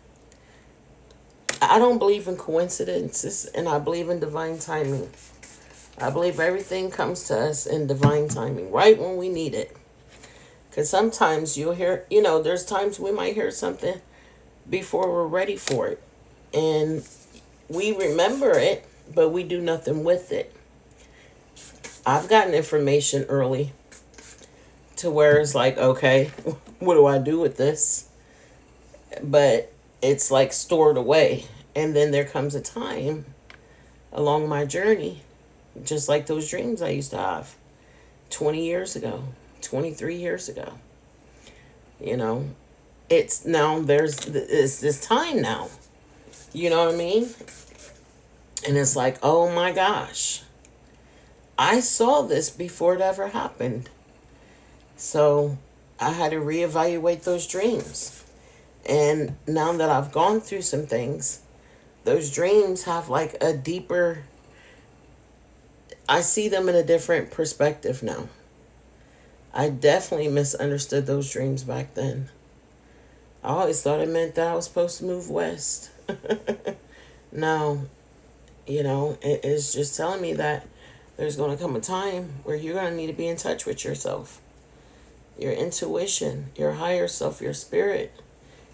I don't believe in coincidences, and I believe in divine timing. I believe everything comes to us in divine timing, right when we need it. Because sometimes you'll hear, there's times we might hear something before we're ready for it. And we remember it, but we do nothing with it. I've gotten information early to where it's like, okay, what do I do with this? But it's like stored away. And then there comes a time along my journey, just like those dreams I used to have 20 years ago, 23 years ago. It's now it's this time now. You know what I mean? And it's like, oh my gosh. I saw this before it ever happened. So I had to reevaluate those dreams. And now that I've gone through some things, those dreams have like a deeper, I see them in a different perspective now. I definitely misunderstood those dreams back then. I always thought it meant that I was supposed to move west. No, it's just telling me that there's going to come a time where you're going to need to be in touch with yourself, your intuition, your higher self, your spirit,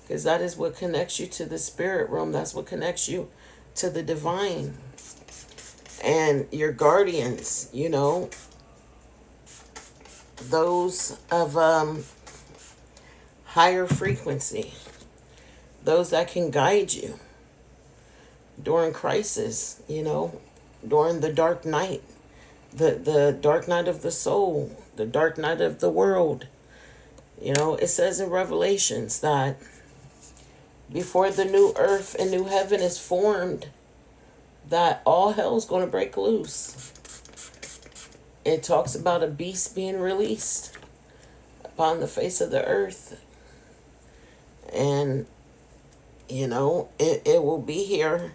because that is what connects you to the spirit realm. That's what connects you to the divine and your guardians, those of higher frequency. those that can guide you during crisis, during the dark night, the dark night of the soul, the dark night of the world. It says in Revelations that before the new earth and new heaven is formed, that all hell's going to break loose. It talks about a beast being released upon the face of the earth. And, it will be here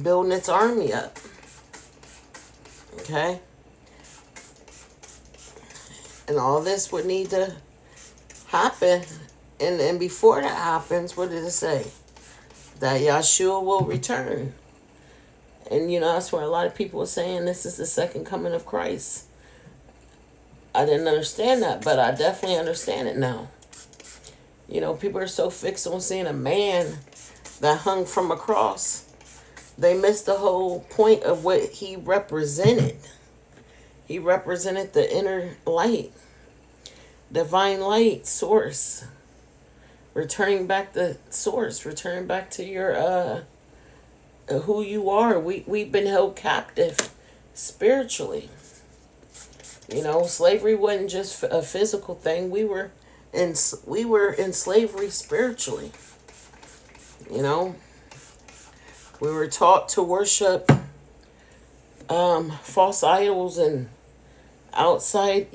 building its army up. Okay? And all this would need to happen. And before that happens, what did it say? That Yahshua will return. And, that's why a lot of people are saying this is the second coming of Christ. I didn't understand that, but I definitely understand it now. People are so fixed on seeing a man that hung from a cross. They missed the whole point of what he represented. He represented the inner light, divine light source. Returning back the source, returning back to your who you are. We've been held captive spiritually. Slavery wasn't just a physical thing. We were in slavery spiritually. We were taught to worship false idols and outside.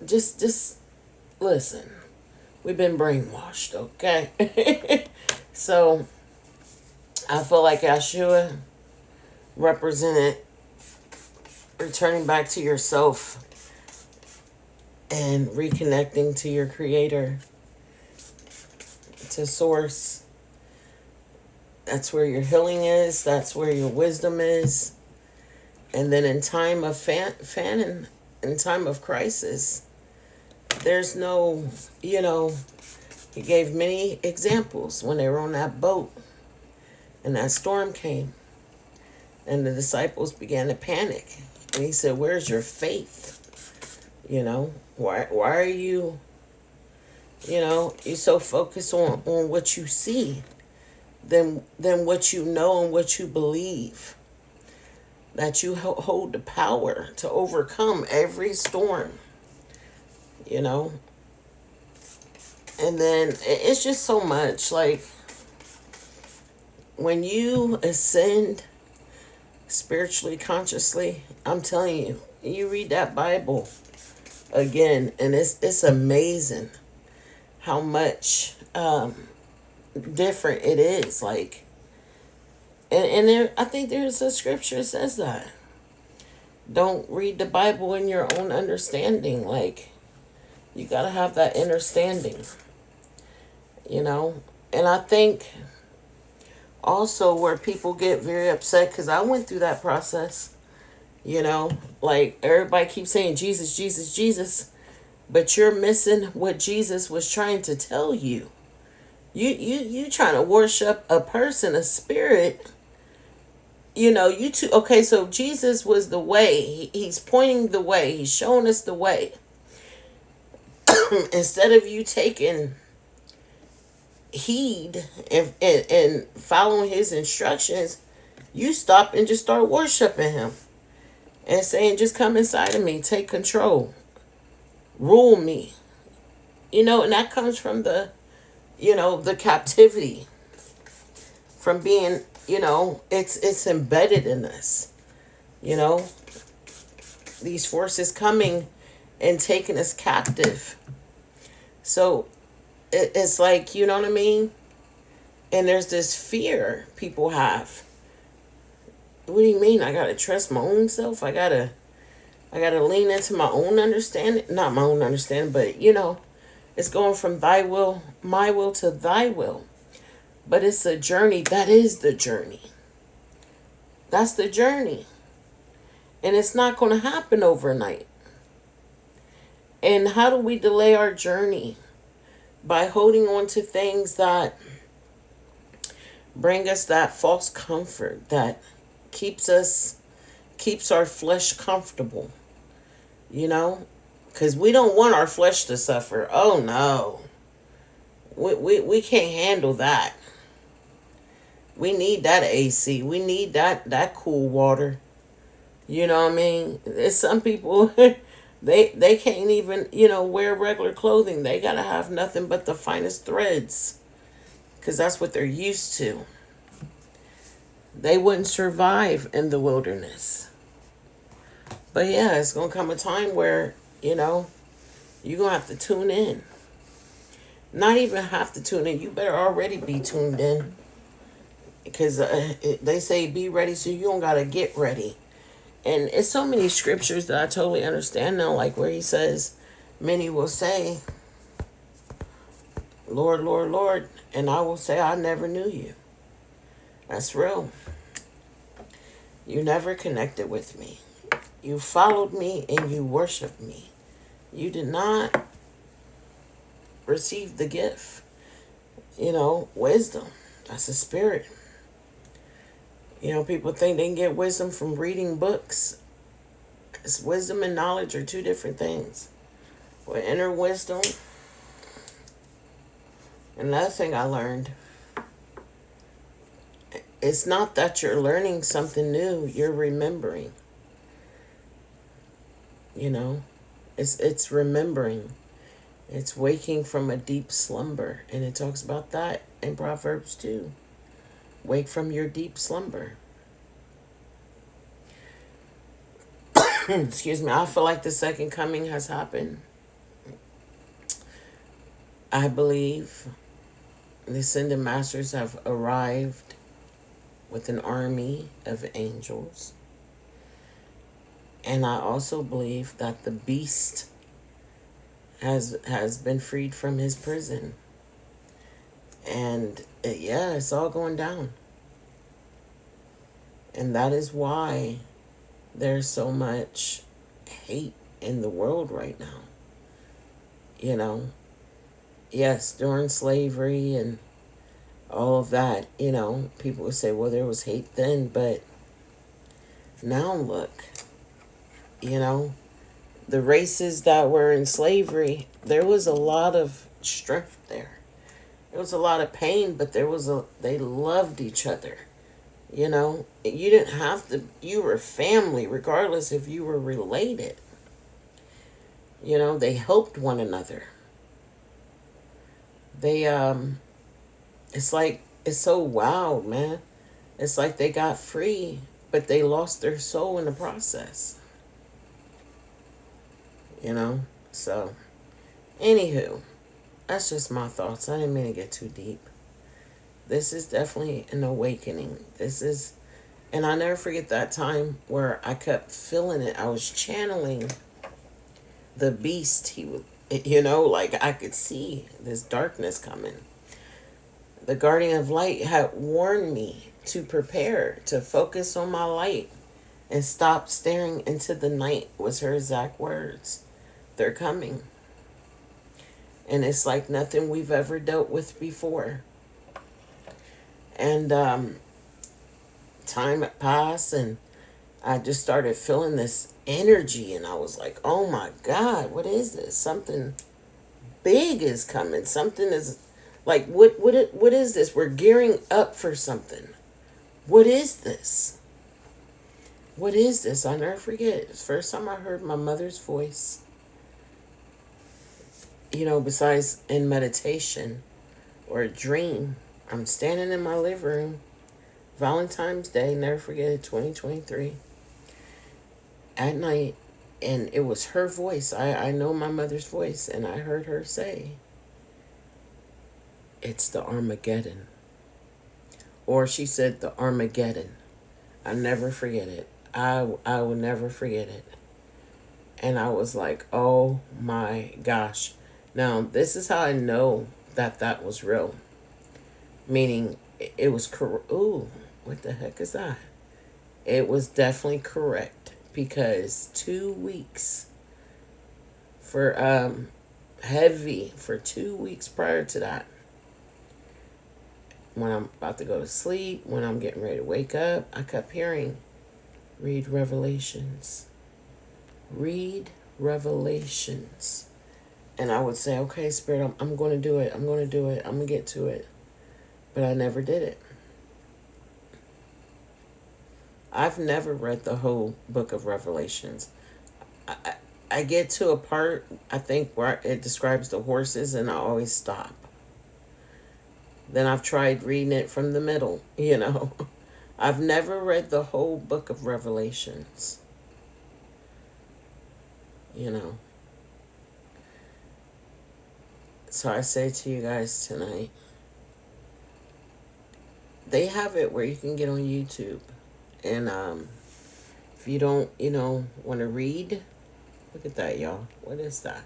Just listen. We've been brainwashed, okay? So I feel like Yeshua represented returning back to yourself and reconnecting to your creator, to source. That's where your healing is. That's where your wisdom is. And then in time of famine, in time of crisis, there's no, he gave many examples when they were on that boat and that storm came and the disciples began to panic. And he said, where's your faith? Why are you, you're so focused on what you see than what you know and what you believe. That you hold the power to overcome every storm. And then it's just so much. Like, when you ascend spiritually, consciously, I'm telling you, you read that Bible again, and it's amazing how much different it is. Like, and there, I think there's a scripture that says that. Don't read the Bible in your own understanding. Like, you got to have that innerstanding, And I think also where people get very upset, because I went through that process, like everybody keeps saying Jesus, Jesus, Jesus, but you're missing what Jesus was trying to tell you. You trying to worship a person, a spirit. Okay, so Jesus was the way. He's pointing the way. He's showing us the way. Instead of you taking heed and following his instructions, you stop and just start worshiping him and saying, just come inside of me, take control, rule me. And that comes from the captivity, from being, it's embedded in us, these forces coming and taking us captive. So it's like, you know what I mean? And there's this fear people have. What do you mean? I gotta trust my own self? I gotta lean into my own understanding. Not my own understanding, but it's going from thy will, my will, to thy will. But it's a journey. That is the journey. That's the journey. And it's not going to happen overnight. And how do we delay our journey? By holding on to things that bring us that false comfort, that keeps our flesh comfortable, because we don't want our flesh to suffer. Oh no. We can't handle that. We need that AC. We need that cool water. You know what I mean? There's some people they can't even, wear regular clothing. They gotta have nothing but the finest threads, because that's what they're used to. They wouldn't survive in the wilderness. But yeah, it's gonna come a time where, you're gonna have to tune in. Not even have to tune in. You better already be tuned in. Because they say be ready, so you don't gotta get ready. And it's so many scriptures that I totally understand now, like where he says, many will say, Lord, Lord, Lord, and I will say, I never knew you. That's real. You never connected with me. You followed me and you worshiped me. You did not receive the gift. Wisdom. That's a spirit. People think they can get wisdom from reading books. It's wisdom and knowledge are two different things. With inner wisdom, another thing I learned, it's not that you're learning something new, you're remembering. It's remembering. It's waking from a deep slumber. And it talks about that in Proverbs 2. Wake from your deep slumber. Excuse me. I feel like the second coming has happened. I believe the ascended masters have arrived with an army of angels. And I also believe that the beast has been freed from his prison. And it's all going down. And that is why there's so much hate in the world right now. Yes, during slavery and all of that, people would say, well, there was hate then, but now look, the races that were in slavery, there was a lot of strength there. There was a lot of pain, but they loved each other. You didn't have to, you were family, regardless if you were related. They helped one another. They, it's so wild, man. It's like they got free, but they lost their soul in the process. So, anywho, that's just my thoughts. I didn't mean to get too deep. This is definitely an awakening. And I never forget that time where I kept feeling it. I was channeling the beast. He would, like I could see this darkness coming. The guardian of light had warned me to prepare, to focus on my light and stop staring into the night, was her exact words. They're coming. And it's like nothing we've ever dealt with before. And time passed, and I just started feeling this energy, and I was like, oh my God, what is this? Something big is coming. Something is like, what is this? We're gearing up for something. What is this? What is this? I'll never forget. It's the first time I heard my mother's voice. Besides in meditation or a dream. I'm standing in my living room, Valentine's Day, never forget it, 2023, at night, and it was her voice. I know my mother's voice, and I heard her say, it's the Armageddon. Or she said the Armageddon. I never forget it. I will never forget it. And I was like, oh my gosh. Now, this is how I know that was real. Meaning, it was correct. Ooh, what the heck is that? It was definitely correct. Because 2 weeks for heavy, for 2 weeks prior to that, when I'm about to go to sleep, when I'm getting ready to wake up, I kept hearing, read Revelations. Read Revelations. And I would say, okay, Spirit, I'm going to do it. I'm going to do it. I'm going to get to it. But I never did it. I've never read the whole book of Revelations. I, I get to a part, I think, where it describes the horses, and I always stop. Then I've tried reading it from the middle, you know. I've never read the whole book of Revelations, you know. So I say to you guys tonight, they have it where you can get on YouTube. And if you don't, want to read, look at that, y'all. What is that?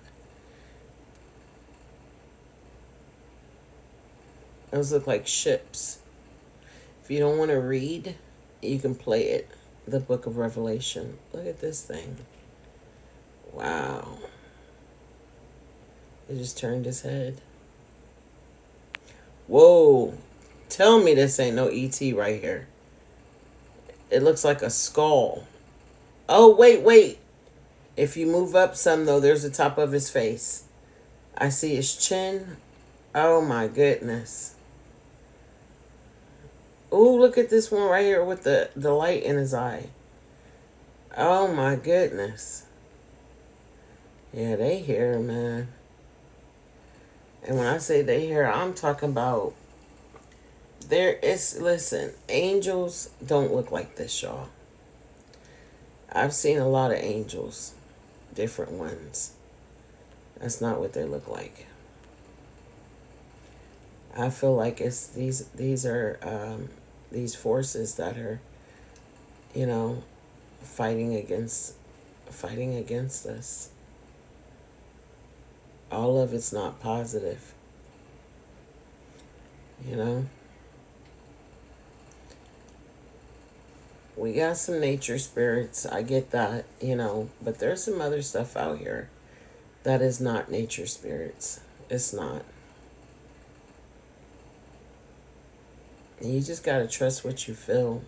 Those look like ships. If you don't want to read, you can play it. The book of Revelation. Look at this thing. Wow. It just turned his head. Whoa. Tell me this ain't no ET right here. It looks like a skull. Oh, wait. If you move up some, though, there's the top of his face. I see his chin. Oh, my goodness. Ooh, look at this one right here with the light in his eye. Oh, my goodness. Yeah, they here, man. And when I say they here, I'm talking about listen, angels don't look like this, y'all. I've seen a lot of angels, different ones. That's not what they look like. I feel like it's these are these forces that are, fighting against us. All of it's not positive. We got some nature spirits. I get that, but there's some other stuff out here that is not nature spirits. It's not. And you just got to trust what you feel.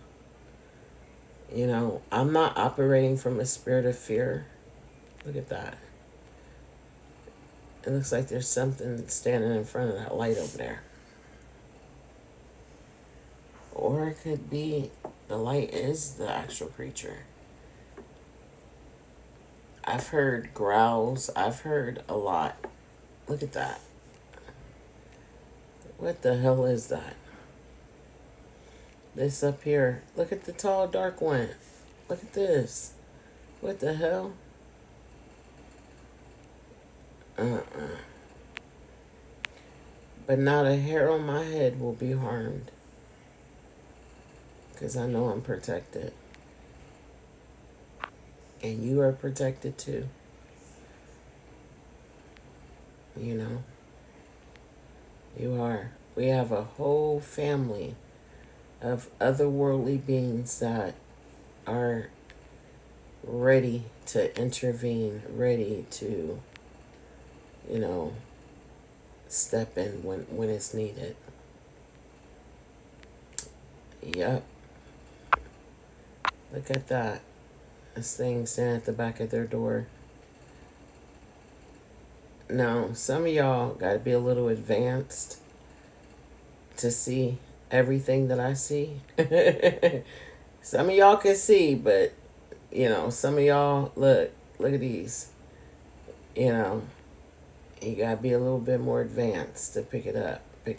I'm not operating from a spirit of fear. Look at that. It looks like there's something standing in front of that light over there. Or it could be the light is the actual creature. I've heard growls. I've heard a lot. Look at that. What the hell is that? This up here. Look at the tall, dark one. Look at this. What the hell? But not a hair on my head will be harmed. Because I know I'm protected. And you are protected too. You are. We have a whole family of otherworldly beings that are ready to intervene, ready to, step in when it's needed. Yep. Look at that. This thing standing at the back of their door. Now, some of y'all got to be a little advanced to see everything that I see. Some of y'all can see, but, some of y'all, look at these. You got to be a little bit more advanced to pick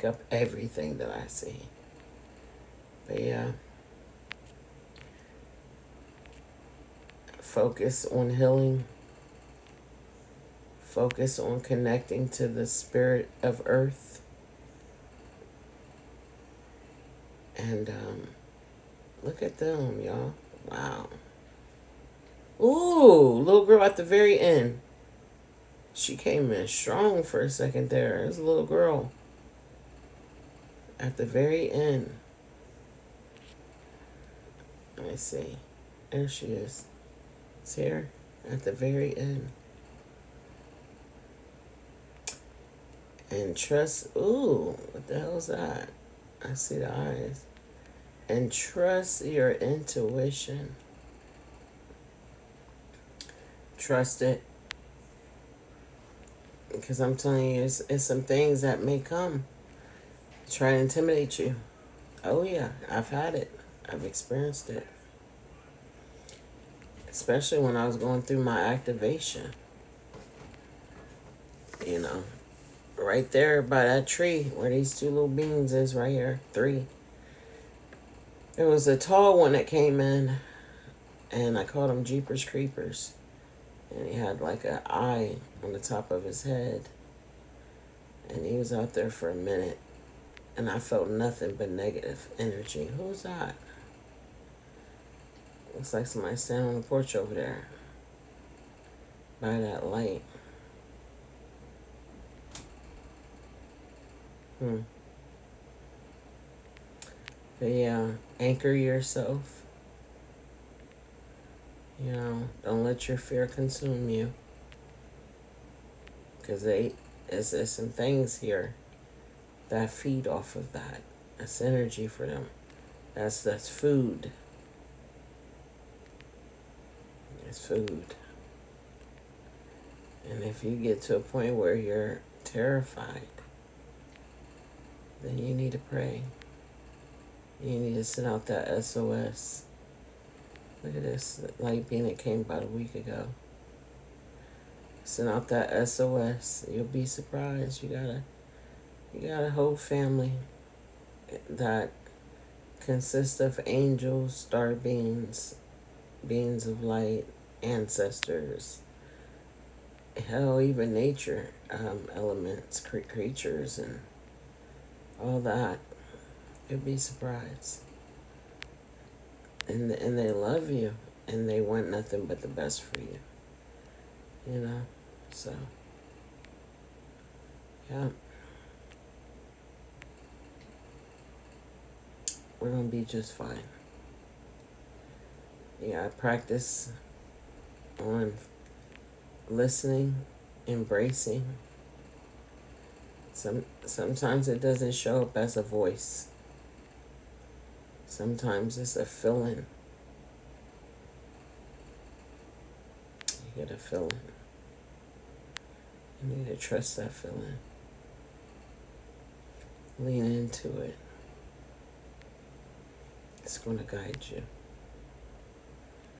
up everything that I see. But yeah. Focus on healing. Focus on connecting to the spirit of Earth. And look at them, y'all. Wow. Ooh, little girl at the very end. She came in strong for a second there. There's a little girl at the very end. Let me see. There she is. It's here at the very end. And trust. Ooh, what the hell is that? I see the eyes. And trust your intuition. Trust it. Because I'm telling you, it's some things that may come try to intimidate you. Oh yeah, I've had it. I've experienced it. Especially when I was going through my activation. You know, right there by that tree where these two little beans is right here. Three. There was a tall one that came in, and I called him Jeepers Creepers. And he had like an eye on the top of his head. And he was out there for a minute. And I felt nothing but negative energy. Who's that? Looks like somebody standing on the porch over there by that light. But yeah, anchor yourself. You know, don't let your fear consume you. Because there's some things here that feed off of that. That's energy for them. That's food. It's food. And if you get to a point where you're terrified, then you need to pray. You need to send out that SOS. Look at this light beam that came about a week ago. Send out that SOS. You'll be surprised. You got a whole family that consists of angels, star beings, beings of light, ancestors, hell, even nature, elements, creatures, and all that. You'll be surprised. And they love you, and they want nothing but the best for you. You know? So, yeah. We're going to be just fine. Yeah, I practice on listening, embracing. Sometimes it doesn't show up as a voice. Sometimes it's a feeling. You get a feeling. You need to trust that feeling. Lean into it. It's going to guide you.